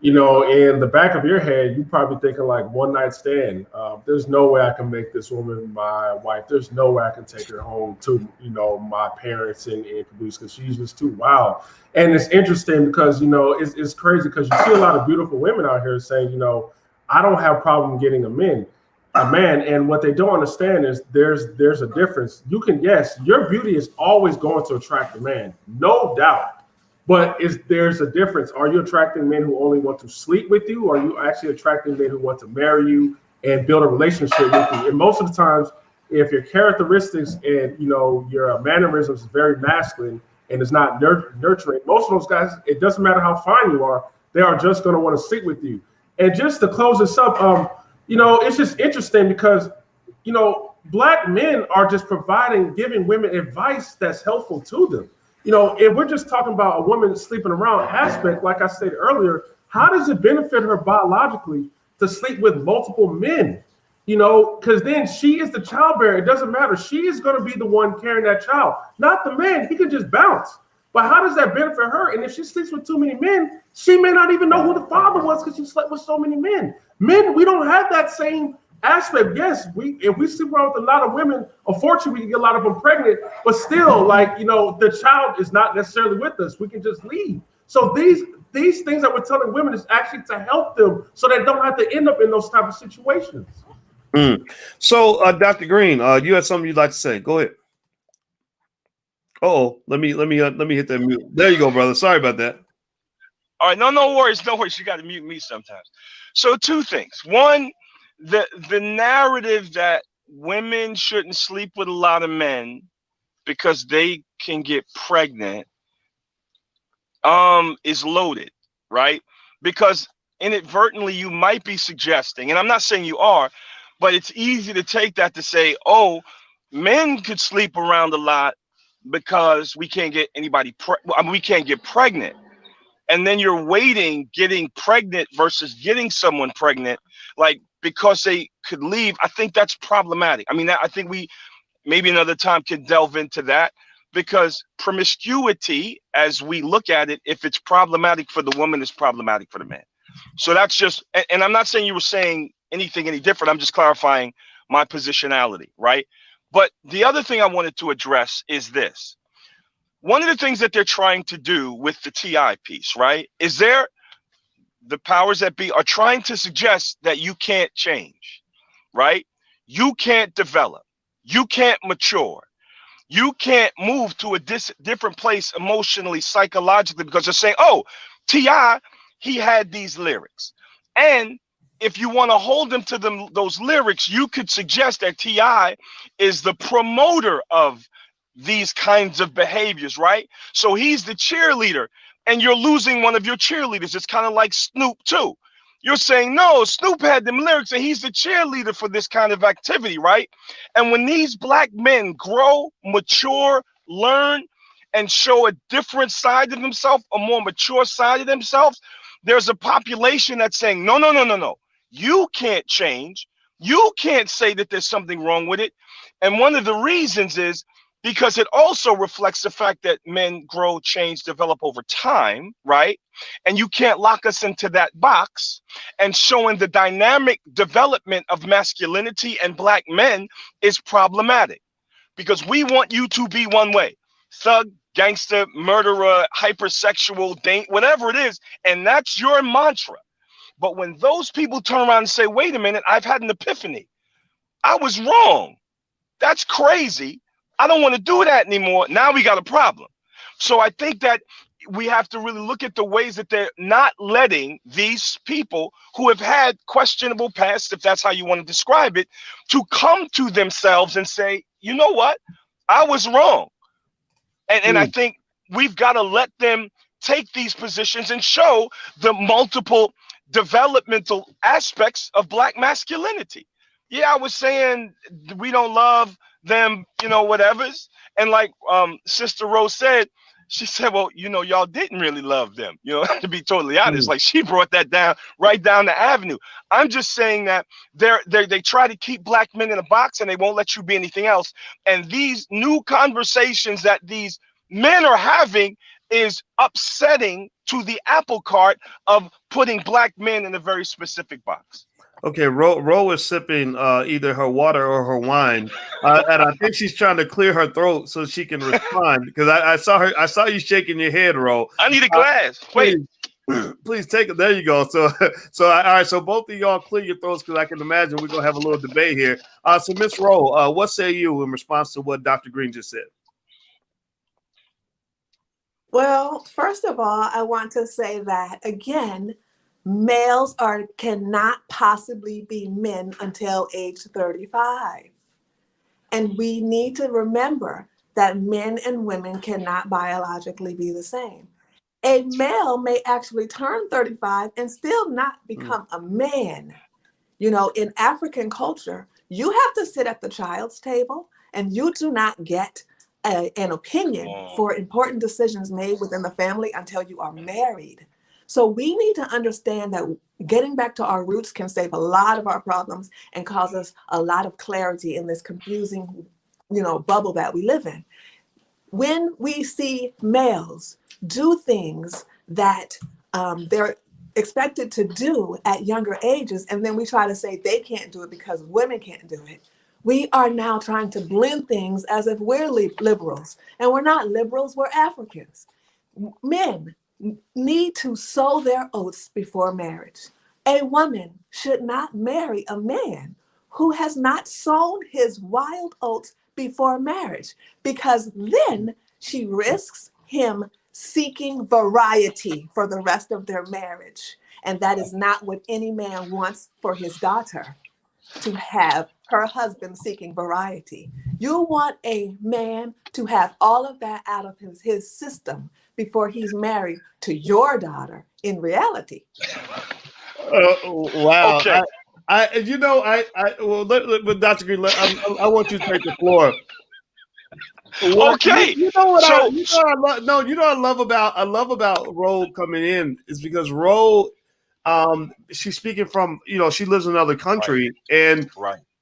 in the back of your head, you're probably thinking like one night stand. There's no way I can make this woman my wife. There's no way I can take her home to, my parents and produce, because she's just too wild. And it's interesting because, it's crazy because you see a lot of beautiful women out here saying, I don't have a problem getting a man. And what they don't understand is there's a difference. Yes, your beauty is always going to attract a man, no doubt. But there's a difference. Are you attracting men who only want to sleep with you? Or are you actually attracting men who want to marry you and build a relationship with you? And most of the times, if your characteristics and your mannerisms is very masculine and is not nurturing, most of those guys, it doesn't matter how fine you are, they are just going to want to sleep with you. And just to close this up, it's just interesting because, Black men are just giving women advice that's helpful to them. If we're just talking about a woman sleeping around aspect, like I said earlier, how does it benefit her biologically to sleep with multiple men? Because then she is the childbearer. It doesn't matter. She is going to be the one carrying that child, not the man. He can just bounce. But how does that benefit her? And if she sleeps with too many men, she may not even know who the father was because she slept with so many men. Men, we don't have that same aspect. Yes, if we sleep around with a lot of women, unfortunately, we can get a lot of them pregnant. But still, the child is not necessarily with us. We can just leave. So these things that we're telling women is actually to help them so they don't have to end up in those type of situations. So, Dr. Green, you had something you'd like to say. Go ahead. Let me hit that mute. There you go, brother. Sorry about that. All right, no worries. You got to mute me sometimes. So two things. One, the narrative that women shouldn't sleep with a lot of men because they can get pregnant is loaded, right? Because inadvertently you might be suggesting, and I'm not saying you are, but it's easy to take that to say, oh, men could sleep around a lot because we can't get we can't get pregnant. And then you're weighting getting pregnant versus getting someone pregnant, like because they could leave. I think that's problematic. I mean, I think we maybe another time can delve into that, because promiscuity, as we look at it, if it's problematic for the woman, it's problematic for the man. So that's just, and I'm not saying you were saying anything any different. I'm just clarifying my positionality, right? But the other thing I wanted to address is this. One of the things that they're trying to do with the TI piece, right, is the powers that be are trying to suggest that you can't change, right? You can't develop. You can't mature. You can't move to a different place emotionally, psychologically, because they're saying, oh, T.I., he had these lyrics. And if you want to hold them to those lyrics, you could suggest that T.I. is the promoter of these kinds of behaviors, right? So he's the cheerleader and you're losing one of your cheerleaders. It's kind of like Snoop too. You're saying, no, Snoop had them lyrics and he's the cheerleader for this kind of activity, right? And when these black men grow, mature, learn, and show a different side of themselves, a more mature side of themselves, there's a population that's saying, no, no, no, no, no. You can't change. You can't say that there's something wrong with it. And one of the reasons is because it also reflects the fact that men grow, change, develop over time, right? And you can't lock us into that box. And showing the dynamic development of masculinity and black men is problematic because we want you to be one way: thug, gangster, murderer, hypersexual, whatever it is. And that's your mantra. But when those people turn around and say, wait a minute, I've had an epiphany. I was wrong. That's crazy. I don't want to do that anymore. Now we got a problem. So I think that we have to really look at the ways that they're not letting these people who have had questionable past, if that's how you want to describe it, to come to themselves and say, you know what? I was wrong. And I think we've got to let them take these positions and show the multiple developmental aspects of black masculinity. Yeah, I was saying we don't love them, you know, whatever's. And like Sister Rose said, she said, well, you know, y'all didn't really love them, you know, to be totally honest. Like she brought that down right down the avenue. I'm just saying that they try to keep black men in a box and they won't let you be anything else. And these new conversations that these men are having is upsetting to the apple cart of putting black men in a very specific box. Okay, Ro is sipping either her water or her wine, and I think she's trying to clear her throat so she can respond. Because I saw you shaking your head, Ro. I need a glass. Wait, please take it. There you go. So all right. So both of y'all clear your throats because I can imagine we're gonna have a little debate here. So Miss Ro, what say you in response to what Dr. Green just said? Well, first of all, I want to say that again, males cannot possibly be men until age 35. And we need to remember that men and women cannot biologically be the same. A male may actually turn 35 and still not become a man. You know, in African culture, you have to sit at the child's table and you do not get an opinion for important decisions made within the family until you are married. So we need to understand that getting back to our roots can save a lot of our problems and cause us a lot of clarity in this confusing, you know, bubble that we live in. When we see males do things that they're expected to do at younger ages, and then we try to say they can't do it because women can't do it, we are now trying to blend things as if we're liberals. And we're not liberals, we're Africans. Men need to sow their oats before marriage. A woman should not marry a man who has not sown his wild oats before marriage, because then she risks him seeking variety for the rest of their marriage. And that is not what any man wants for his daughter, to have her husband seeking variety. You want a man to have all of that out of his system before he's married to your daughter in reality. Wow. Okay. Well, Dr. Green, I want you to take the floor. Okay. You know what I love about Ro coming in is because Ro, she's speaking from, you know, she lives in another country, and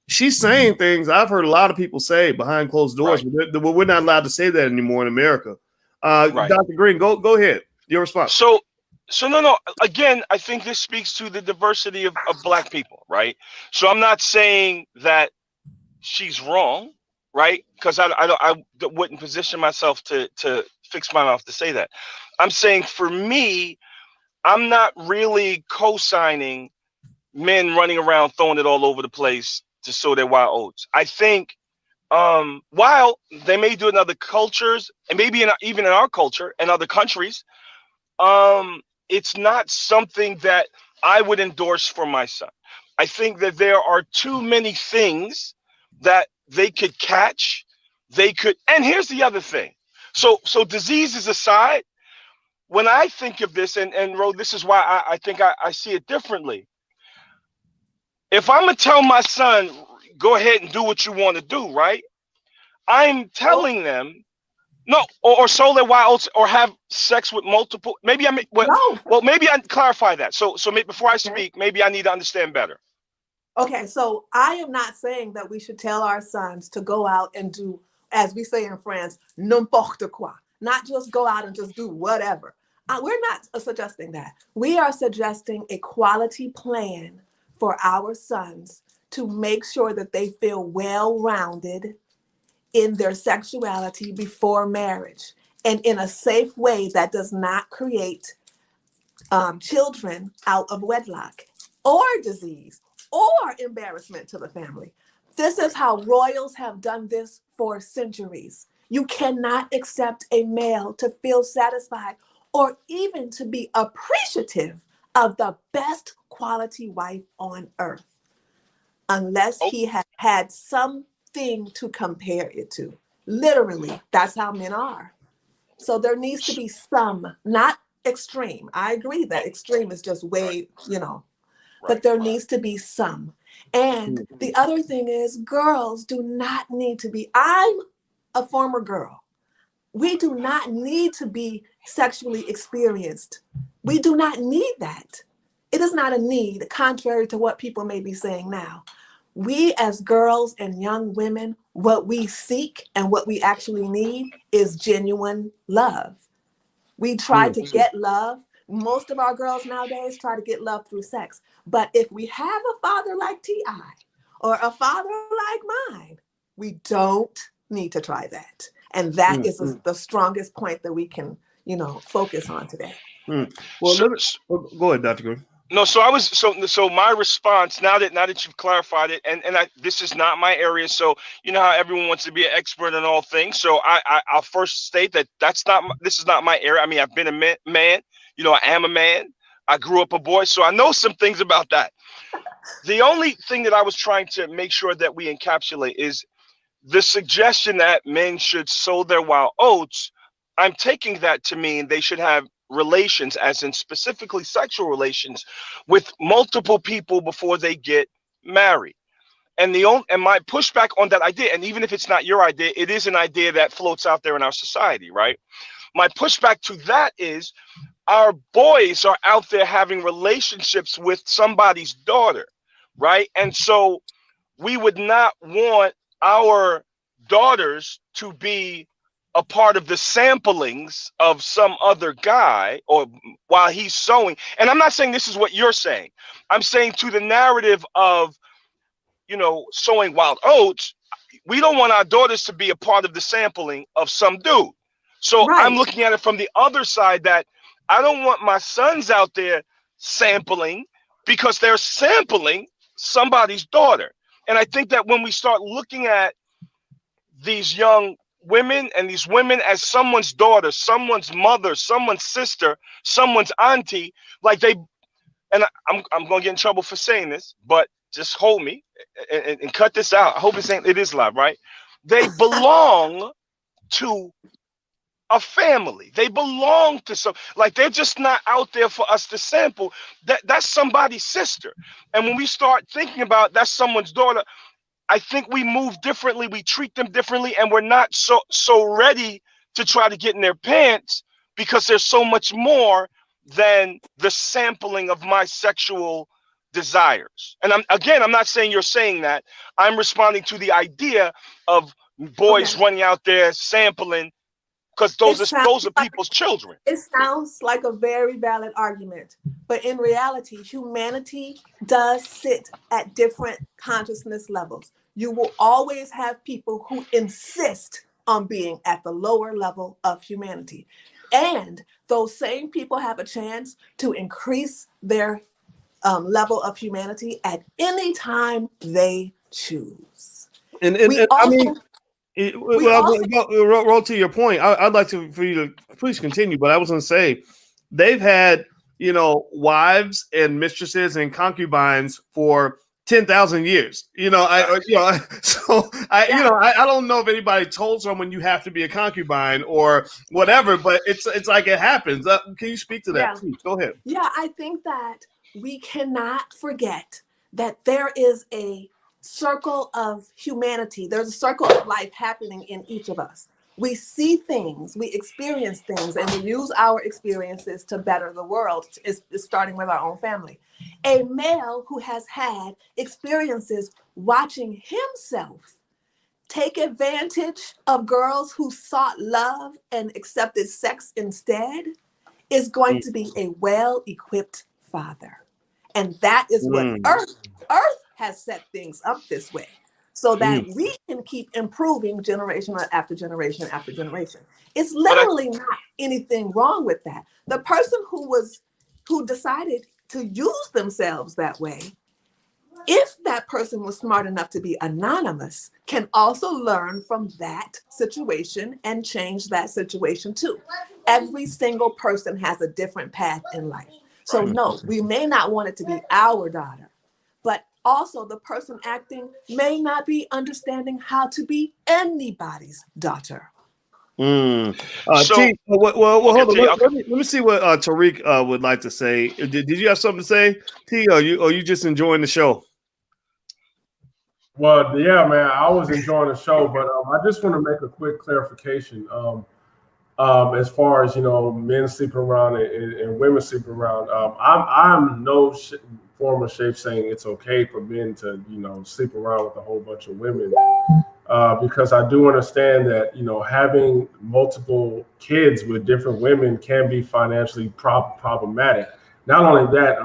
she's saying things I've heard a lot of people say behind closed doors, but we're not allowed to say that anymore in America. Dr. Green, go ahead. Your response. So no. Again, I think this speaks to the diversity of black people, right? So I'm not saying that she's wrong, right? Because I wouldn't position myself to fix my mouth to say that. I'm saying for me, I'm not really co-signing men running around throwing it all over the place to sow their wild oats. I think while they may do it in other cultures and maybe even in our culture and other countries, it's not something that I would endorse for my son. I think that there are too many things that they could catch they could. And here's the other thing. So diseases aside, when I think of this, and Ro, this is why I think I see it differently. If I'm gonna tell my son, go ahead and do what you want to do, right? I'm telling them no, or sow their wild or have sex with multiple. Maybe well, maybe I clarify that. So before I speak, maybe I need to understand better. Okay, so I am not saying that we should tell our sons to go out and do, as we say in France, n'importe quoi. Not just go out and just do whatever. We're not suggesting that. We are suggesting a quality plan for our sons to make sure that they feel well-rounded in their sexuality before marriage, and in a safe way that does not create children out of wedlock or disease or embarrassment to the family. This is how royals have done this for centuries. You cannot accept a male to feel satisfied or even to be appreciative of the best quality wife on earth unless he had had something to compare it to. Literally, that's how men are. So there needs to be some, not extreme. I agree that extreme is just way, but there needs to be some. And the other thing is, girls do not need to be, I'm a former girl. We do not need to be sexually experienced. We do not need that. It is not a need, contrary to what people may be saying now. We as girls and young women, what we seek and what we actually need is genuine love. We try to get love. Most of our girls nowadays try to get love through sex. But if we have a father like T.I. or a father like mine, we don't need to try that. And that is the strongest point that we can, focus on today. Well, go ahead, Dr. Gordon. No, so my response, now that you've clarified it, and this is not my area, so you know how everyone wants to be an expert in all things. So I'll first state that this is not my area. I mean, I've been a man, I am a man. I grew up a boy, so I know some things about that. The only thing that I was trying to make sure that we encapsulate is the suggestion that men should sow their wild oats. I'm taking that to mean they should have relations, as in specifically sexual relations, with multiple people before they get married. And my pushback on that idea, and even if it's not your idea, it is an idea that floats out there in our society, right? My pushback to that is our boys are out there having relationships with somebody's daughter, right? And so we would not want our daughters to be a part of the samplings of some other guy or while he's sowing. And I'm not saying this is what you're saying. I'm saying to the narrative of, sowing wild oats, we don't want our daughters to be a part of the sampling of some dude. So I'm looking at it from the other side, that I don't want my sons out there sampling because they're sampling somebody's daughter. And I think that when we start looking at these young women and these women as someone's daughter, someone's mother, someone's sister, someone's auntie, I'm going to get in trouble for saying this, but just hold me and cut this out. I hope it is live, right? They belong to a family. They belong to some, they're just not out there for us to sample. That's somebody's sister. And when we start thinking about that's someone's daughter, I think we move differently, we treat them differently, and we're not so ready to try to get in their pants because there's so much more than the sampling of my sexual desires. And I'm not saying you're saying that. I'm responding to the idea of boys running out there sampling because those are people's children. It sounds like a very valid argument, but in reality, humanity does sit at different consciousness levels. You will always have people who insist on being at the lower level of humanity. And those same people have a chance to increase their level of humanity at any time they choose. Roll to your point. I'd like for you to please continue, but I was going to say they've had, wives and mistresses and concubines for 10,000 years. So I don't know if anybody told someone you have to be a concubine or whatever, but it's like it happens. Can you speak to that, please? Go ahead. Yeah, I think that we cannot forget that there is a circle of humanity. There's a circle of life happening in each of us. We see things, we experience things, and we use our experiences to better the world. It's starting with our own family. A male who has had experiences watching himself take advantage of girls who sought love and accepted sex instead is going to be a well-equipped father. And that is what Earth has set things up this way, so that we can keep improving generation after generation after generation. It's literally not anything wrong with that. The person who decided to use themselves that way, if that person was smart enough to be anonymous, can also learn from that situation and change that situation too. Every single person has a different path in life. So no, we may not want it to be our daughter, but also the person acting may not be understanding how to be anybody's daughter. Hold on. Let me see what Tariq would like to say. Did you have something to say, T? Or you just enjoying the show? Well, yeah, man, I was enjoying the show, but I just want to make a quick clarification. As far as men sleeping around and women sleeping around, I'm no form of shape saying it's okay for men to sleep around with a whole bunch of women, because I do understand that having multiple kids with different women can be financially problematic. Not only that,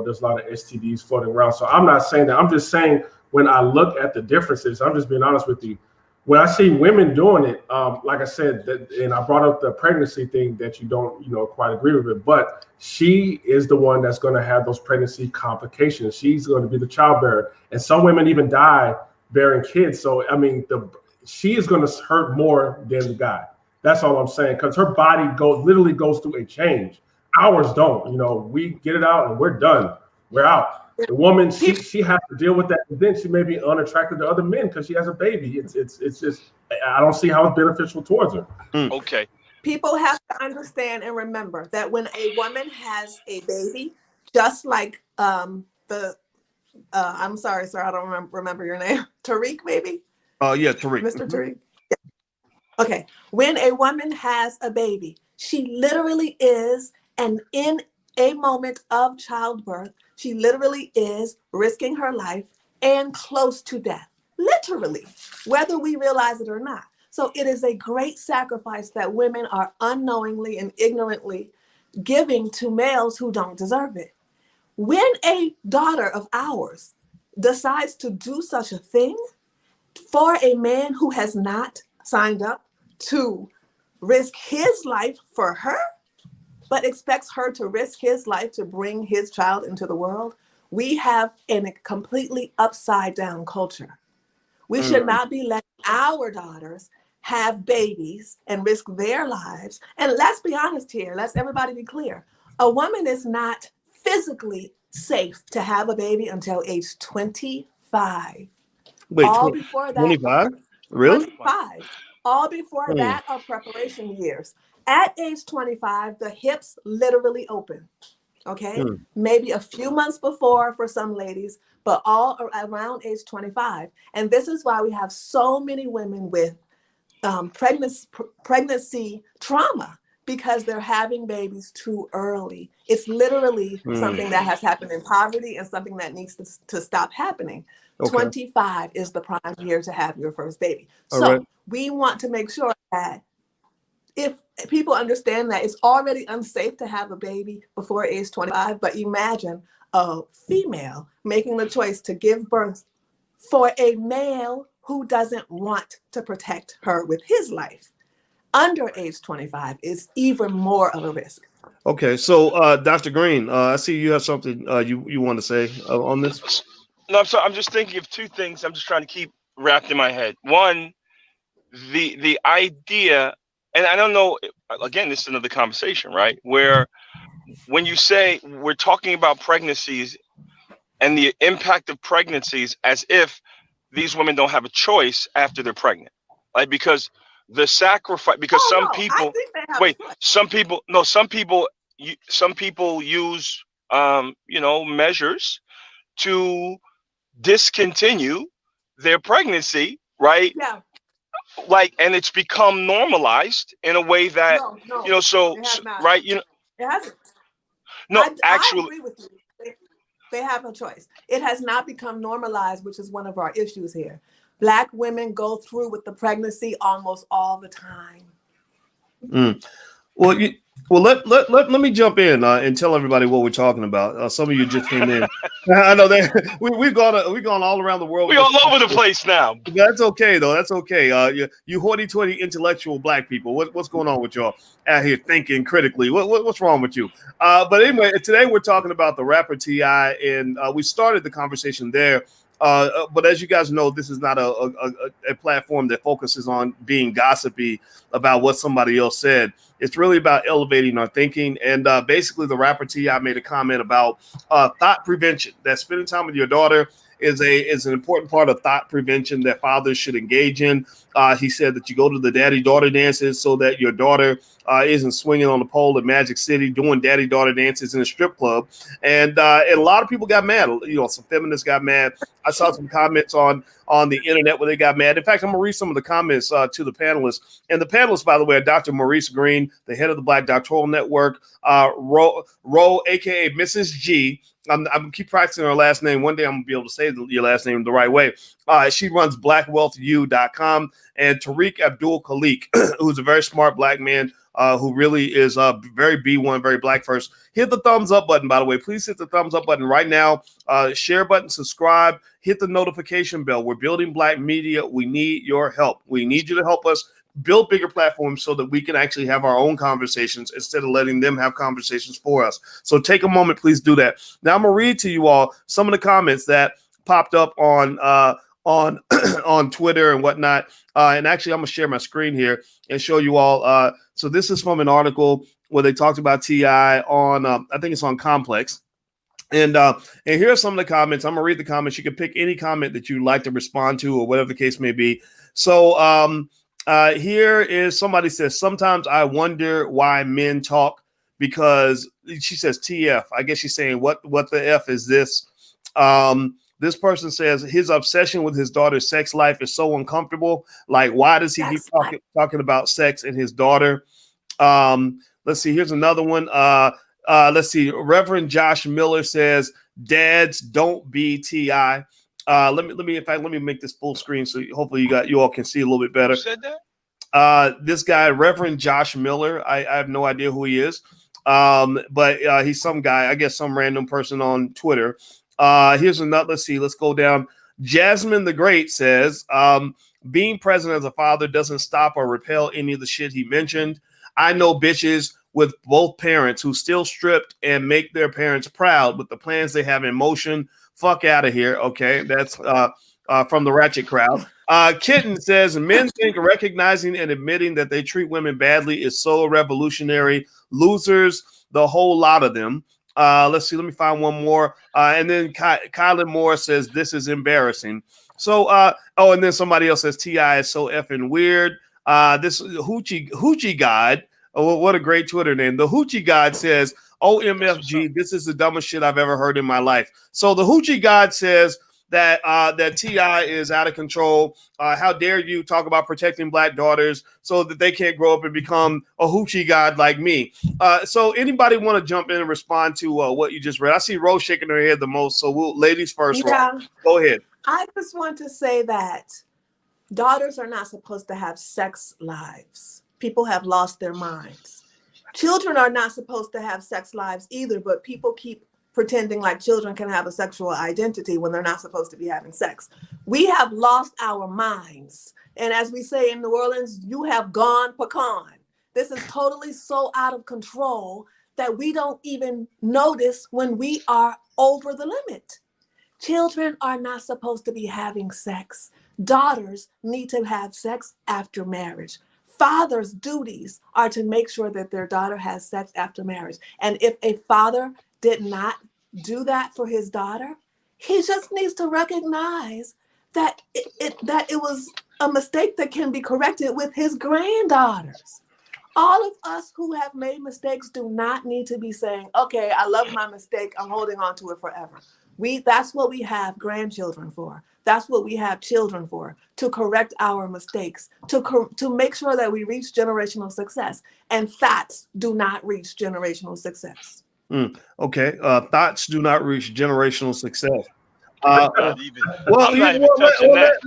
there's a lot of STDs floating around. So I'm not saying that. I'm just saying when I look at the differences, I'm just being honest with you. When I see women doing it, like I said, and I brought up the pregnancy thing that you don't, quite agree with it, but she is the one that's going to have those pregnancy complications. She's going to be the childbearer, and some women even die bearing kids. So I mean, she is going to hurt more than the guy. That's all I'm saying, because her body literally goes through a change. Ours don't. We get it out and we're done. We're out. The woman, she has to deal with that. And then she may be unattracted to other men because she has a baby. It's just, I don't see how it's beneficial towards her. Okay. People have to understand and remember that when a woman has a baby, just like I'm sorry, sir, I don't remember your name. Tariq, maybe? Yeah, Tariq. Mr. Tariq? Yeah. Okay. When a woman has a baby, she literally is, and in a moment of childbirth, she literally is risking her life and close to death, literally, whether we realize it or not. So it is a great sacrifice that women are unknowingly and ignorantly giving to males who don't deserve it. When a daughter of ours decides to do such a thing for a man who has not signed up to risk his life for her, but expects her to risk his life to bring his child into the world, we have a completely upside down culture. We should not be letting our daughters have babies and risk their lives. And let's be honest here, let's everybody be clear. A woman is not physically safe to have a baby until age 25. Wait, all before that, 25? Really? 25. All before that are preparation years. At age 25, the hips literally open. Okay, maybe a few months before for some ladies, but all around age 25. And this is why we have so many women with pregnancy trauma, because they're having babies too early. It's literally something that has happened in poverty and something that needs to stop happening. Okay. 25 is the prime year to have your first baby. So we want to make sure that if people understand that it's already unsafe to have a baby before age 25, but imagine a female making the choice to give birth for a male who doesn't want to protect her with his life under age 25 is even more of a risk. Okay, so Dr. Green, I see you have something you want to say on this. No, I'm sorry. I'm just thinking of two things. I'm just trying to keep wrapped in my head. One, the idea. And I don't know, again, this is another conversation, right? Where when you say we're talking about pregnancies and the impact of pregnancies as if these women don't have a choice after they're pregnant. Like, because the sacrifice, because some people, I think they have wait, a choice. some people use, measures to discontinue their pregnancy, right? Yeah. Like, and it's become normalized in a way that, No, so, it has not. right, It hasn't. no, I actually, agree with you. They have a choice. It has not become normalized, which is one of our issues here. Black women go through with the pregnancy almost all the time. Well, let me jump in and tell everybody what we're talking about. Some of you just came in. I know that we've gone all around the world. we all over the place now. That's okay though. That's okay. You hoity-toity intellectual black people. What's going on with y'all out here thinking critically? What's wrong with you? But anyway, today we're talking about the rapper T.I., and we started the conversation there. But as you guys know, this is not a platform that focuses on being gossipy about what somebody else said. It's really about elevating our thinking. And basically, the rapper T.I. made a comment about thought prevention, that spending time with your daughter is an important part of thought prevention that fathers should engage in. He said that you go to the daddy-daughter dances so that your daughter isn't swinging on the pole at Magic City doing daddy-daughter dances in a strip club. And a lot of people got mad. Some feminists got mad. I saw some comments on the internet where they got mad. In fact, I'm going to read some of the comments to the panelists. And the panelists, by the way, are Dr. Maurice Green, the head of the Black Doctoral Network, Ro, a.k.a. Mrs. G. I'm going to keep practicing her last name. One day I'm going to be able to say your last name the right way. She runs blackwealthu.com. And Tariq Abdul Khalik, who's a very smart black man who really is very B1, very black first. Hit the thumbs up button, by the way. Please hit the thumbs up button right now. Share button, subscribe, hit the notification bell. We're building black media. We need your help. We need you to help us build bigger platforms so that we can actually have our own conversations instead of letting them have conversations for us. So take a moment, please do that. Now I'm going to read to you all some of the comments that popped up on on Twitter and whatnot. And actually, I'm going to share my screen here and show you all. So this is from an article where they talked about T.I. on, I think it's on Complex. And here are some of the comments. I'm going to read the comments. You can pick any comment that you'd like to respond to or whatever the case may be. So here is somebody says, sometimes I wonder why men talk, because she says TF. I guess she's saying what the F is this? This person says his obsession with his daughter's sex life is so uncomfortable. Like, why does he keep talking about sex and his daughter? Let's see. Here's another one. Let's see. Reverend Josh Miller says, dads, don't be T.I. Let me make this full screen so hopefully you all can see a little bit better. Who said that? This guy, Reverend Josh Miller. I have no idea who he is. But he's some guy, I guess some random person on Twitter. Here's another. Let's see. Let's go down. Jasmine the Great says, being present as a father doesn't stop or repel any of the shit he mentioned. I know bitches with both parents who still stripped and make their parents proud with the plans they have in motion. Fuck out of here. Okay. That's from the Ratchet crowd. Kitten says, men think recognizing and admitting that they treat women badly is so revolutionary. Losers, the whole lot of them. Let's see. Let me find one more. And then Kylan Moore says, this is embarrassing. So, and then somebody else says, T.I. is so effing weird. This Hoochie God. Oh, what a great Twitter name. The Hoochie God says, OMFG, this is the dumbest shit I've ever heard in my life. So the Hoochie God says that that T.I. is out of control. How dare you talk about protecting black daughters so that they can't grow up and become a Hoochie God like me? So anybody want to jump in and respond to what you just read? I see Rose shaking her head the most. So ladies first. Yeah. Rose. Go ahead. I just want to say that daughters are not supposed to have sex lives. People have lost their minds. Children are not supposed to have sex lives either, but people keep pretending like children can have a sexual identity when they're not supposed to be having sex. We have lost our minds. And as we say in New Orleans, you have gone pecan. This is totally so out of control that we don't even notice when we are over the limit. Children are not supposed to be having sex. Daughters need to have sex after marriage. Fathers' duties are to make sure that their daughter has sex after marriage. And if a father did not do that for his daughter, He just needs to recognize that it was a mistake that can be corrected with his granddaughters. All of us who have made mistakes do not need to be saying, okay, I love my mistake, I'm holding on to it forever. That's what we have grandchildren for. That's what we have children for, to correct our mistakes, to make sure that we reach generational success. And THOTs do not reach generational success. Okay. THOTs do not reach generational success. Not even. I'm not even touching that.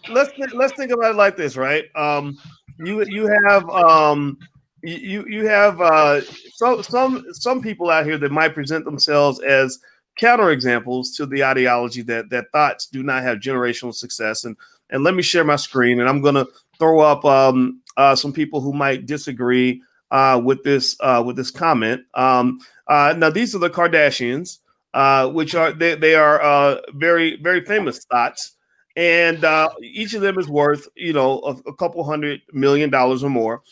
Let's think about it like this, right? You have some people out here that might present themselves as counterexamples to the ideology that THOTs do not have generational success. And let me share my screen, and I'm going to throw up some people who might disagree with this comment. Now these are the Kardashians, which are they are very, very famous THOTs, and each of them is worth a couple $100 million or more.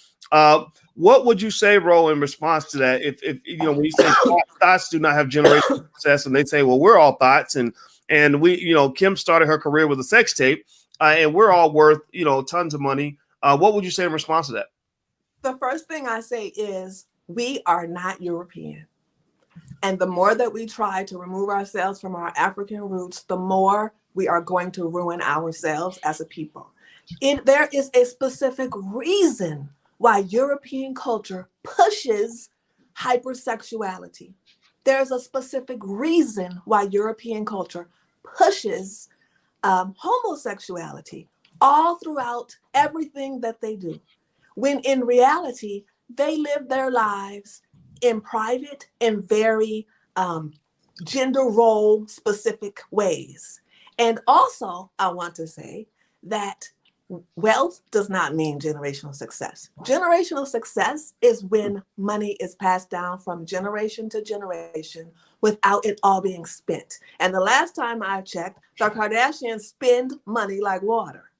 What would you say, Ro, in response to that? If when you say THOTs do not have generational success, and they say, well, we're all THOTs, and we, Kim started her career with a sex tape, and we're all worth tons of money. What would you say in response to that? The first thing I say is we are not European. And the more that we try to remove ourselves from our African roots, the more we are going to ruin ourselves as a people. There is a specific reason why European culture pushes hypersexuality. There's a specific reason why European culture pushes homosexuality all throughout everything that they do. When in reality, they live their lives in private and very gender role specific ways. And also, I want to say that wealth does not mean generational success. Generational success is when money is passed down from generation to generation without it all being spent. And the last time I checked, the Kardashians spend money like water.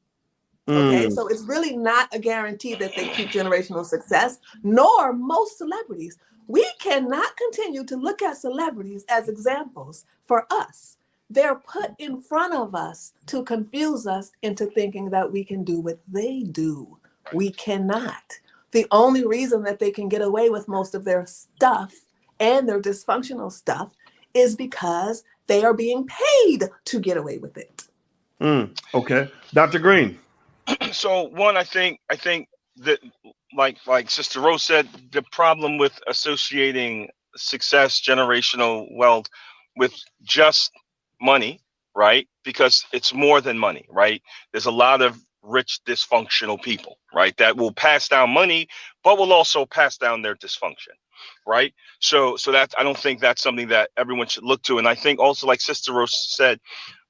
Okay, so it's really not a guarantee that they keep generational success, nor most celebrities. We cannot continue to look at celebrities as examples for us. They're put in front of us to confuse us into thinking that we can do what they do. We cannot. The only reason that they can get away with most of their stuff and their dysfunctional stuff is because they are being paid to get away with it. Okay. Dr. Green. So one, I think that like Sister Rose said, the problem with associating success, generational wealth with just money, right? Because it's more than money, right? There's a lot of rich, dysfunctional people, right? That will pass down money, but will also pass down their dysfunction, right? So that's, I don't think that's something that everyone should look to. And I think also, like Sister Rose said,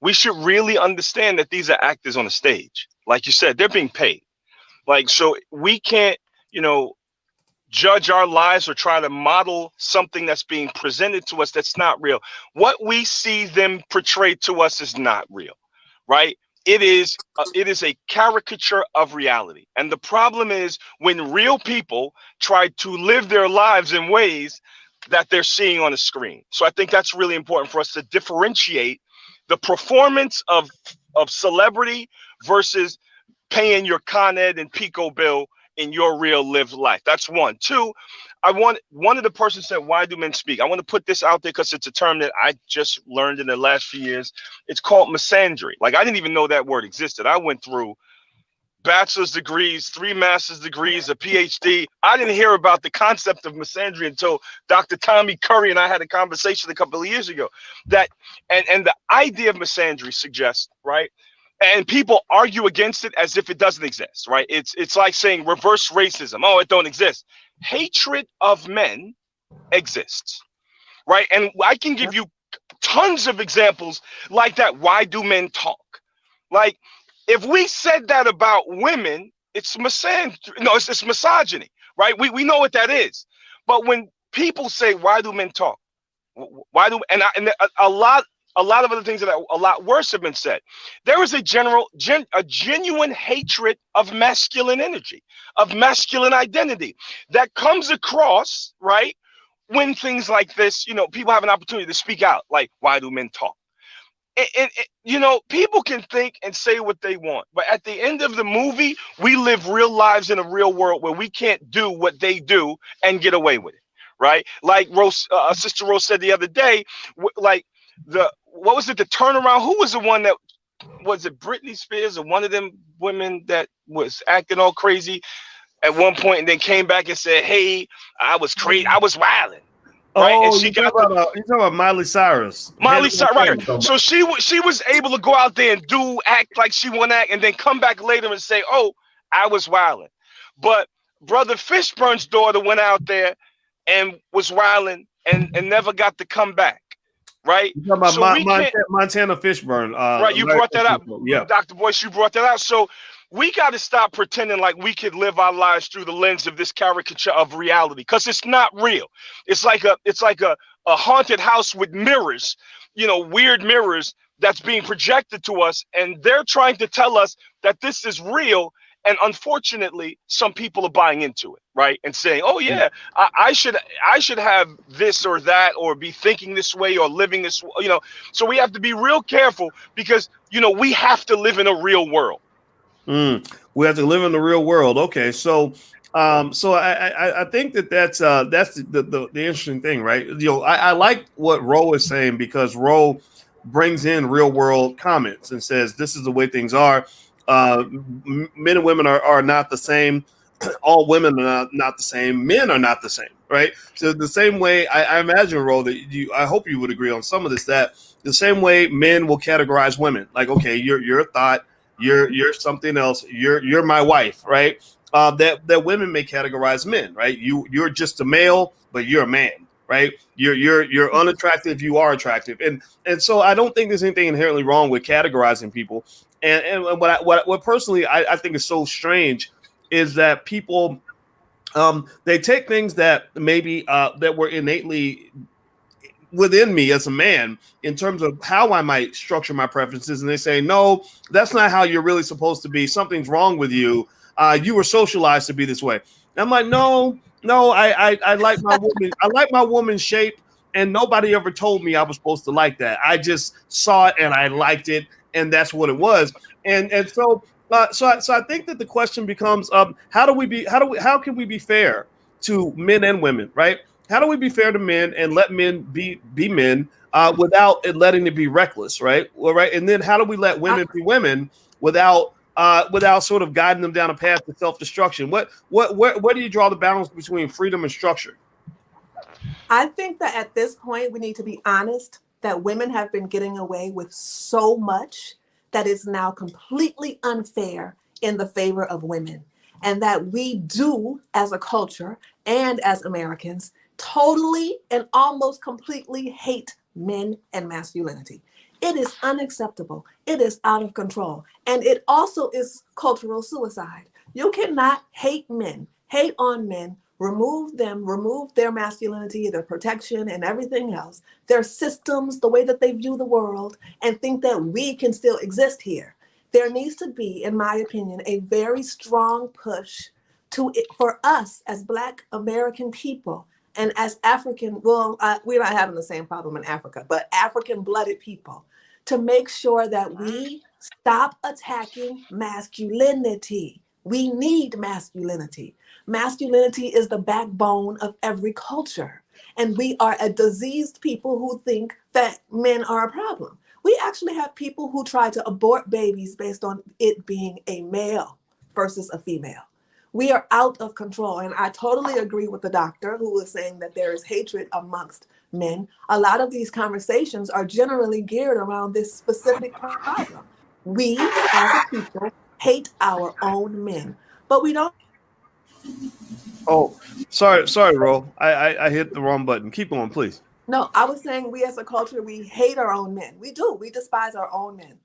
we should really understand that these are actors on the stage. Like you said, they're being paid. Like, so we can't, judge our lives or try to model something that's being presented to us that's not real. What we see them portray to us is not real, right? It is a caricature of reality. And the problem is when real people try to live their lives in ways that they're seeing on the screen. So I think that's really important for us to differentiate the performance of celebrity versus paying your Con Ed and Pico bill in your real lived life. That's one. Two, one of the persons said, why do men speak? I want to put this out there because it's a term that I just learned in the last few years. It's called misandry. Like, I didn't even know that word existed. I went through bachelor's degrees, 3 master's degrees, a PhD. I didn't hear about the concept of misandry until Dr. Tommy Curry and I had a conversation a couple of years ago. That and the idea of misandry suggests, right? And people argue against it as if it doesn't exist, right? It's like saying reverse racism. Oh, it don't exist. Hatred of men exists, right? And I can give you tons of examples like that. Why do men talk? Like, if we said that about women, it's misandry. No, it's misogyny, right? We know what that is. But when people say, why do men talk? Why do, and a lot of other things that are a lot worse have been said. There is a genuine hatred of masculine energy, of masculine identity that comes across, right? When things like this, people have an opportunity to speak out, like, why do men talk? you know, people can think and say what they want, but at the end of the movie, we live real lives in a real world where we can't do what they do and get away with it, right? Like Rose, Sister Rose said the other day, like what was it? The turnaround. Who was the one that was it? Britney Spears or one of them women that was acting all crazy at one point and then came back and said, "Hey, I was crazy. I was wilding." Right, and Oh, she got you talking about Miley Cyrus. Miley Cyrus, right? So she was able to go out there and act like she want to act, and then come back later and say, "Oh, I was wilding." But Brother Fishburne's daughter went out there and was wilding and never got to come back, right? You talking about Montana Fishburne? Right, you brought that up, yeah. Dr. Boyce. You brought that out. So we got to stop pretending like we could live our lives through the lens of this caricature of reality, because it's not real. It's like a haunted house with mirrors, you know, weird mirrors that's being projected to us, and they're trying to tell us that this is real. And unfortunately, some people are buying into it, right? And saying, "Oh yeah, I should have this or that, or be thinking this way, or living this," you know. So we have to be real careful, because you know we have to live in a real world. We have to live in the real world. Okay, so I think that's the interesting thing, right? You know, I like what Ro is saying, because Ro brings in real world comments and says this is the way things are. Men and women are not the same. All women are not the same. Men are not the same, right? So the same way, I imagine, Ro, that I hope you would agree on some of this, that the same way men will categorize women, like, okay, you're a thought, you're something else, you're my wife, right? That women may categorize men, right? You're just a male, but you're a man, right? You're unattractive, you are attractive, and so I don't think there's anything inherently wrong with categorizing people. And what personally I think is so strange is that people they take things that maybe that were innately within me as a man in terms of how I might structure my preferences, and they say, no, that's not how you're really supposed to be. Something's wrong with you. You were socialized to be this way. And I'm like, no, I like my woman. I like my woman's shape, and nobody ever told me I was supposed to like that. I just saw it and I liked it, and that's what it was. And so I think that the question becomes, how can we be fair to men and women, right? How do we be fair to men and let men be men without letting it be reckless, right? Well, right. And then how do we let women be women without sort of guiding them down a path to self-destruction? Where do you draw the balance between freedom and structure? I think that at this point, we need to be honest that women have been getting away with so much that is now completely unfair in the favor of women. And that we do, as a culture and as Americans, totally and almost completely hate men and masculinity. It is unacceptable. It is out of control. And it also is cultural suicide. You cannot hate men, hate on men, remove their masculinity, their protection, and everything else, their systems, the way that they view the world, and think that we can still exist here. There needs to be, in my opinion, a very strong push for us as Black American people and as African, we're not having the same problem in Africa, but African-blooded people, to make sure that we stop attacking masculinity. We need masculinity. Masculinity is the backbone of every culture. And we are a diseased people who think that men are a problem. We actually have people who try to abort babies based on it being a male versus a female. We are out of control. And I totally agree with the doctor who was saying that there is hatred amongst men. A lot of these conversations are generally geared around this specific problem. We, as a people, hate our own men, but we don't. Oh, sorry, Ro. I hit the wrong button. Keep going, please. No, I was saying we as a culture, we hate our own men. We do. We despise our own men.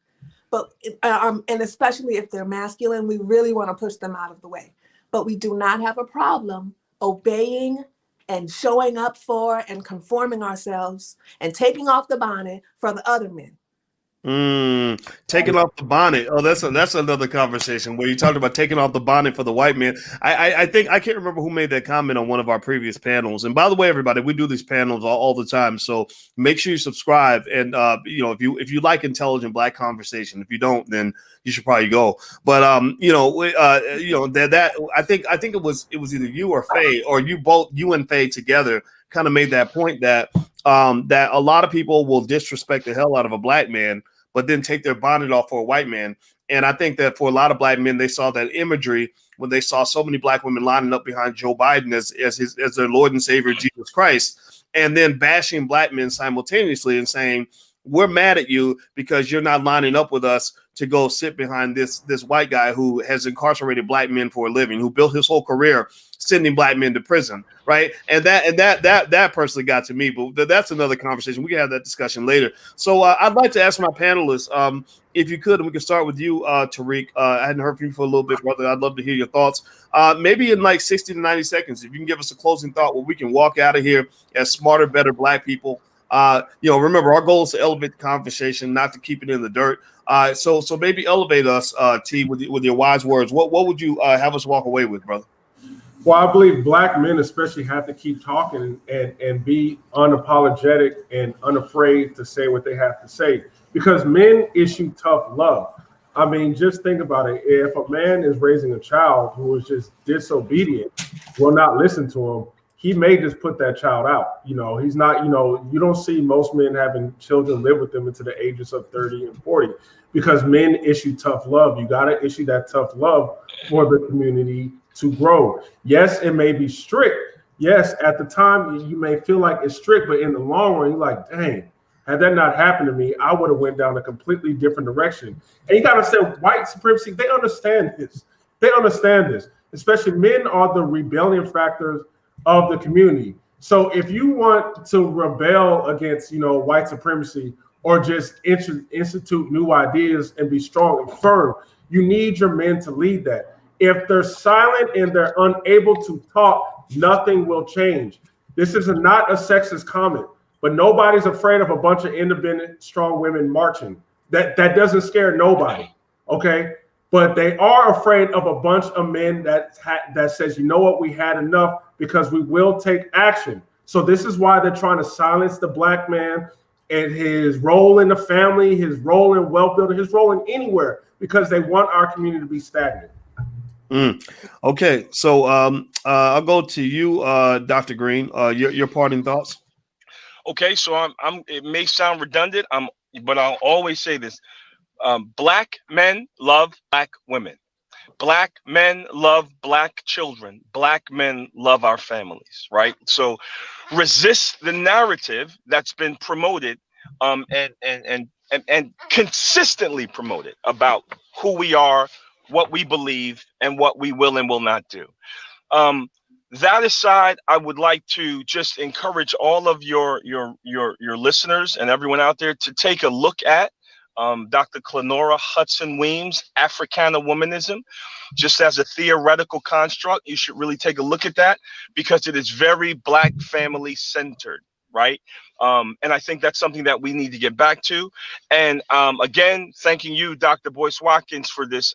But and especially if they're masculine, we really want to push them out of the way. But we do not have a problem obeying and showing up for and conforming ourselves and taking off the bonnet for the other men. Taking off the bonnet. Oh, that's another conversation where you talked about taking off the bonnet for the white man. I think I can't remember who made that comment on one of our previous panels. And by the way, everybody, we do these panels all the time. So make sure you subscribe. And if you like intelligent Black conversation, if you don't, then you should probably go. But that I think it was either you or Faye, or you and Faye together kind of made that point that that a lot of people will disrespect the hell out of a Black man, but then take their bonnet off for a white man. And I think that for a lot of Black men, they saw that imagery when they saw so many Black women lining up behind Joe Biden as their Lord and Savior, Jesus Christ, and then bashing Black men simultaneously and saying, we're mad at you because you're not lining up with us to go sit behind this white guy who has incarcerated Black men for a living, who built his whole career sending Black men to prison, right? And that personally got to me, but that's another conversation. We can have that discussion later. So I'd like to ask my panelists, if you could, and we can start with you, Tariq. I hadn't heard from you for a little bit, brother. I'd love to hear your thoughts. Maybe in like 60 to 90 seconds, if you can give us a closing thought where we can walk out of here as smarter, better Black people. Remember, our goal is to elevate the conversation, not to keep it in the dirt. So maybe elevate us, T, with your wise words. What would you have us walk away with, brother? Well, I believe Black men especially have to keep talking and be unapologetic and unafraid to say what they have to say, because men issue tough love. I mean, just think about it. If a man is raising a child who is just disobedient, will not listen to him, he may just put that child out. He's not, you don't see most men having children live with them into the ages of 30 and 40, because men issue tough love. You got to issue that tough love for the community to grow. Yes, it may be strict. Yes, at the time you may feel like it's strict, but in the long run, you're like, dang, had that not happened to me, I would have went down a completely different direction. And you got to say, white supremacy, they understand this. They understand this. Especially men are the rebellion factors of the community. So if you want to rebel against, white supremacy, or just institute new ideas and be strong and firm, you need your men to lead that. If they're silent and they're unable to talk, nothing will change. This is not a sexist comment, but nobody's afraid of a bunch of independent, strong women marching. That doesn't scare nobody, okay? But they are afraid of a bunch of men that says, you know what, we had enough, because we will take action. So this is why they're trying to silence the Black man and his role in the family, his role in wealth building, his role in anywhere, because they want our community to be stagnant. Okay, so I'll go to you, Dr. Green. Your parting thoughts. Okay, so it may sound redundant, but I'll always say this: Black men love Black women. Black men love Black children. Black men love our families, right? So resist the narrative that's been promoted and consistently promoted about who we are, what we believe, and what we will and will not do. That aside, I would like to just encourage all of your listeners and everyone out there to take a look at Dr. Clenora Hudson Weems' Africana Womanism. Just as a theoretical construct, you should really take a look at that, because it is very Black family centered, right? And I think that's something that we need to get back to. And again, thanking you, Dr. Boyce Watkins, for this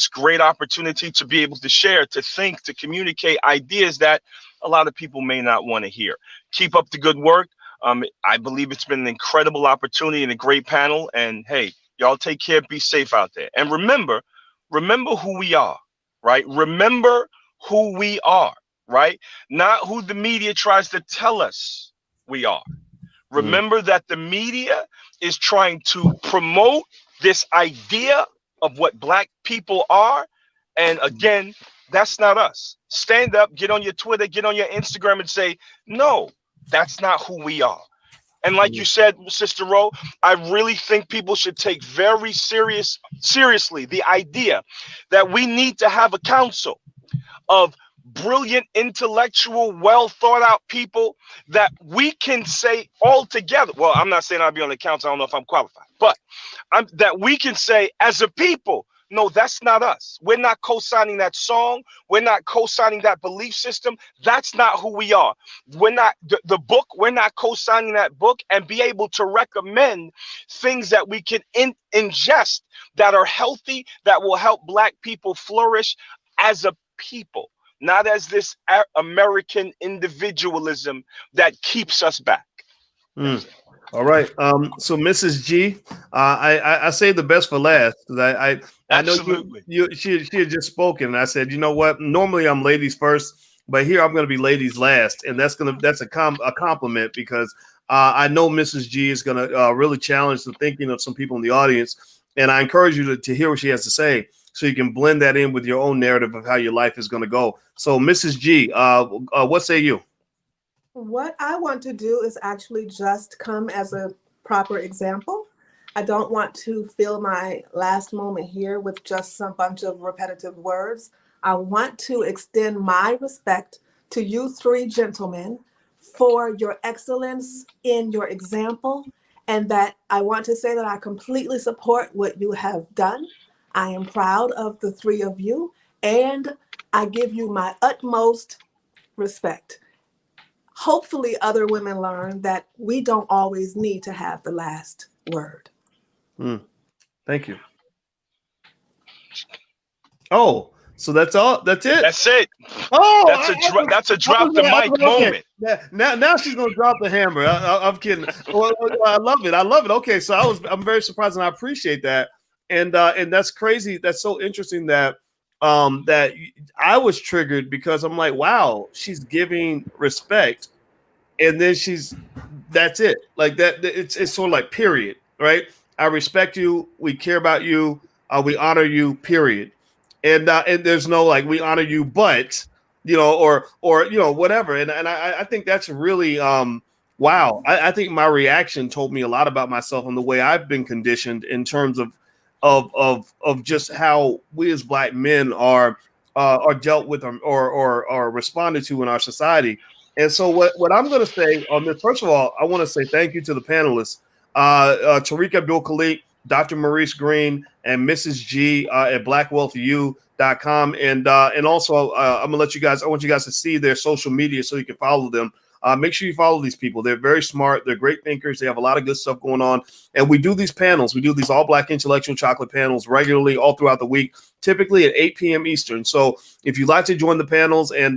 great opportunity to be able to share, to think, to communicate ideas that a lot of people may not want to hear. Keep up the good work. I believe it's been an incredible opportunity and a great panel. And hey, y'all take care, be safe out there. And remember who we are, right? Remember who we are, right? Not who the media tries to tell us we are. Remember that the media is trying to promote this idea of what Black people are. And again, that's not us. Stand up, get on your Twitter, get on your Instagram and say, no, that's not who we are. And like you said, Sister Ro, I really think people should take very seriously the idea that we need to have a council of brilliant, intellectual, well thought out people that we can say all together. Well, I'm not saying I'll be on the council. I don't know if I'm qualified, but that we can say as a people, No, that's not us. We're not co-signing that song. We're not co-signing that belief system. That's not who we are. We're not the book. We're not co-signing that book, and be able to recommend things that we can ingest that are healthy, that will help Black people flourish as a people, not as this American individualism that keeps us back. All right. So Mrs. G, I saved the best for last because I know she had just spoken, and I said, you know what? Normally I'm ladies first, but here I'm going to be ladies last, and that's a compliment because I know Mrs. G is going to really challenge the thinking of some people in the audience, and I encourage you to hear what she has to say so you can blend that in with your own narrative of how your life is going to go. So Mrs. G, what say you? What I want to do is actually just come as a proper example. I don't want to fill my last moment here with just some bunch of repetitive words. I want to extend my respect to you three gentlemen for your excellence in your example, and that I want to say that I completely support what you have done. I am proud of the three of you, and I give you my utmost respect. Hopefully other women learn that we don't always need to have the last word. Thank you. Oh, so that's all? That's it? That's it. Oh, that's a drop the mic moment. Now she's gonna drop the hammer. I'm kidding. Well, I love it. I love it. Okay, so I'm very surprised, and I appreciate that. And that's crazy. That's so interesting that that I was triggered because I'm like, wow, she's giving respect, and then that's it. Like that, it's sort of like period, right? I respect you. We care about you. We honor you. Period. And there's no like we honor you, but or whatever. And I think that's really wow. I think my reaction told me a lot about myself and the way I've been conditioned in terms of just how we as Black men are dealt with or responded to in our society. And so what I'm going to say on this, first of all, I want to say thank you to the panelists, Tariq Abdul-Khalik, Dr. Maurice Green, and Mrs. G at blackwealthu.com. And also I'm gonna let you guys, I want you guys to see their social media so you can follow them. Make sure you follow these people. They're very smart. They're great thinkers. They have a lot of good stuff going on. And we do these panels. We do these all Black intellectual chocolate panels regularly all throughout the week, typically at 8 p.m. Eastern. So if you'd like to join the panels and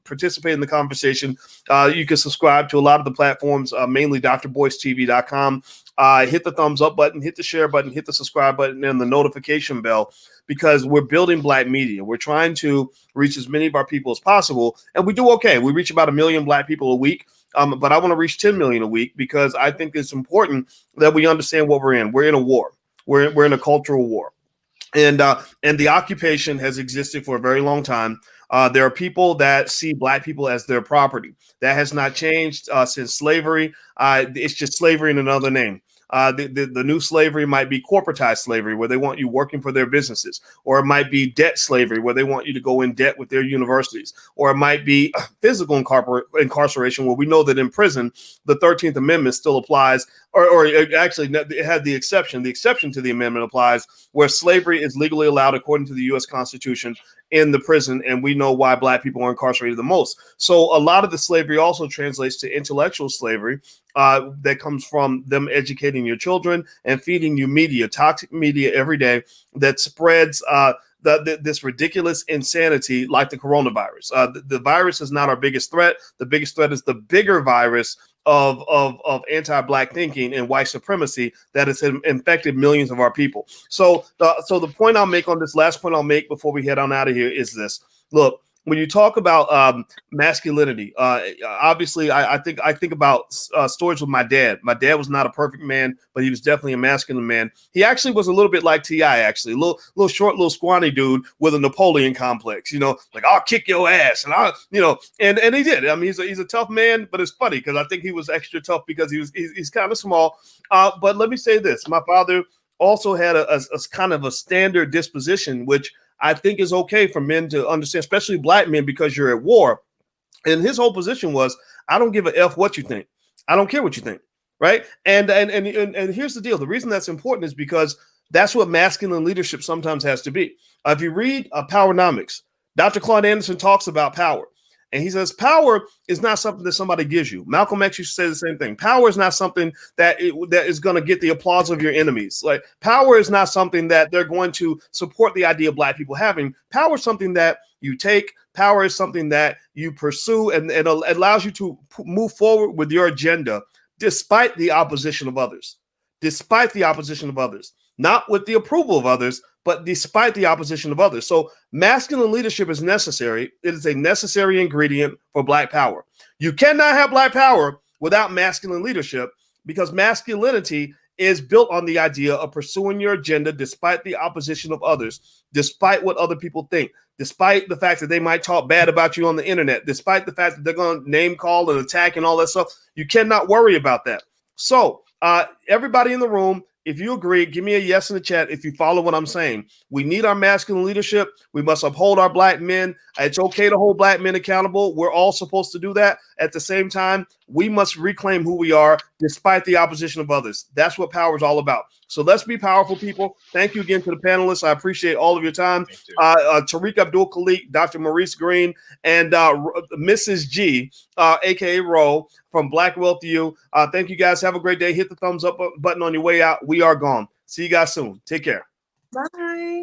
participate in the conversation, you can subscribe to a lot of the platforms, mainly drboycetv.com. Hit the thumbs up button, hit the share button, hit the subscribe button, and the notification bell, because we're building Black media. We're trying to reach as many of our people as possible, and we do okay. We reach about 1 million Black people a week, but I want to reach 10 million a week because I think it's important that we understand what we're in. We're in a war. We're in a cultural war, and the occupation has existed for a very long time. There are people that see Black people as their property. That has not changed since slavery. It's just slavery in another name. The new slavery might be corporatized slavery, where they want you working for their businesses, or it might be debt slavery, where they want you to go in debt with their universities, or it might be physical incarceration, where we know that in prison, the 13th Amendment still applies, or actually it had the exception. The exception to the amendment applies where slavery is legally allowed according to the U.S. Constitution in the prison, and we know why Black people are incarcerated the most. So a lot of the slavery also translates to intellectual slavery that comes from them educating your children and feeding you media, toxic media every day that spreads this ridiculous insanity like the coronavirus. The virus is not our biggest threat. The biggest threat is the bigger virus of anti-Black thinking and white supremacy that has infected millions of our people. So the point I'll make on this, last point I'll make before we head on out of here, is this. Look, when you talk about masculinity, obviously I think about stories with my dad. My dad was not a perfect man, but he was definitely a masculine man. He actually was a little bit like T.I., actually, a little short, little scrawny dude with a Napoleon complex. Like, I'll kick your ass, and and he did. I mean, he's a tough man, but it's funny because I think he was extra tough because he's kind of small. But let me say this: my father also had a kind of a standard disposition, which I think is okay for men to understand, especially Black men, because you're at war. And his whole position was, I don't give a F what you think. I don't care what you think. Right. And here's the deal. The reason that's important is because That's what masculine leadership sometimes has to be. If you read Powernomics, Dr. Claude Anderson talks about power. And he says, power is not something that somebody gives you. Malcolm X used to say the same thing. Power is not something that is going to get the applause of your enemies. Like, power is not something that they're going to support the idea of Black people having. Power is something that you take. Power is something that you pursue, and it allows you to move forward with your agenda despite the opposition of others. Despite the opposition of others. Not with the approval of others, but despite the opposition of others. So masculine leadership is necessary. It is a necessary ingredient for Black power. You cannot have Black power without masculine leadership, because masculinity is built on the idea of pursuing your agenda despite the opposition of others, despite what other people think, despite the fact that they might talk bad about you on the internet, despite the fact that they're going to name call and attack and all that stuff. You cannot worry about that. So everybody in the room, if you agree, give me a yes in the chat if you follow what I'm saying. We need our masculine leadership. We must uphold our Black men. It's okay to hold Black men accountable. We're all supposed to do that. At the same time, we must reclaim who we are despite the opposition of others. That's what power is all about. So let's be powerful, people. Thank you again to the panelists. I appreciate all of your time. Tariq Abdul-Khalik, Dr. Maurice Green, and Mrs. G, a.k.a. Ro, from Black Wealth U. Thank you, guys. Have a great day. Hit the thumbs up button on your way out. We are gone. See you guys soon. Take care. Bye.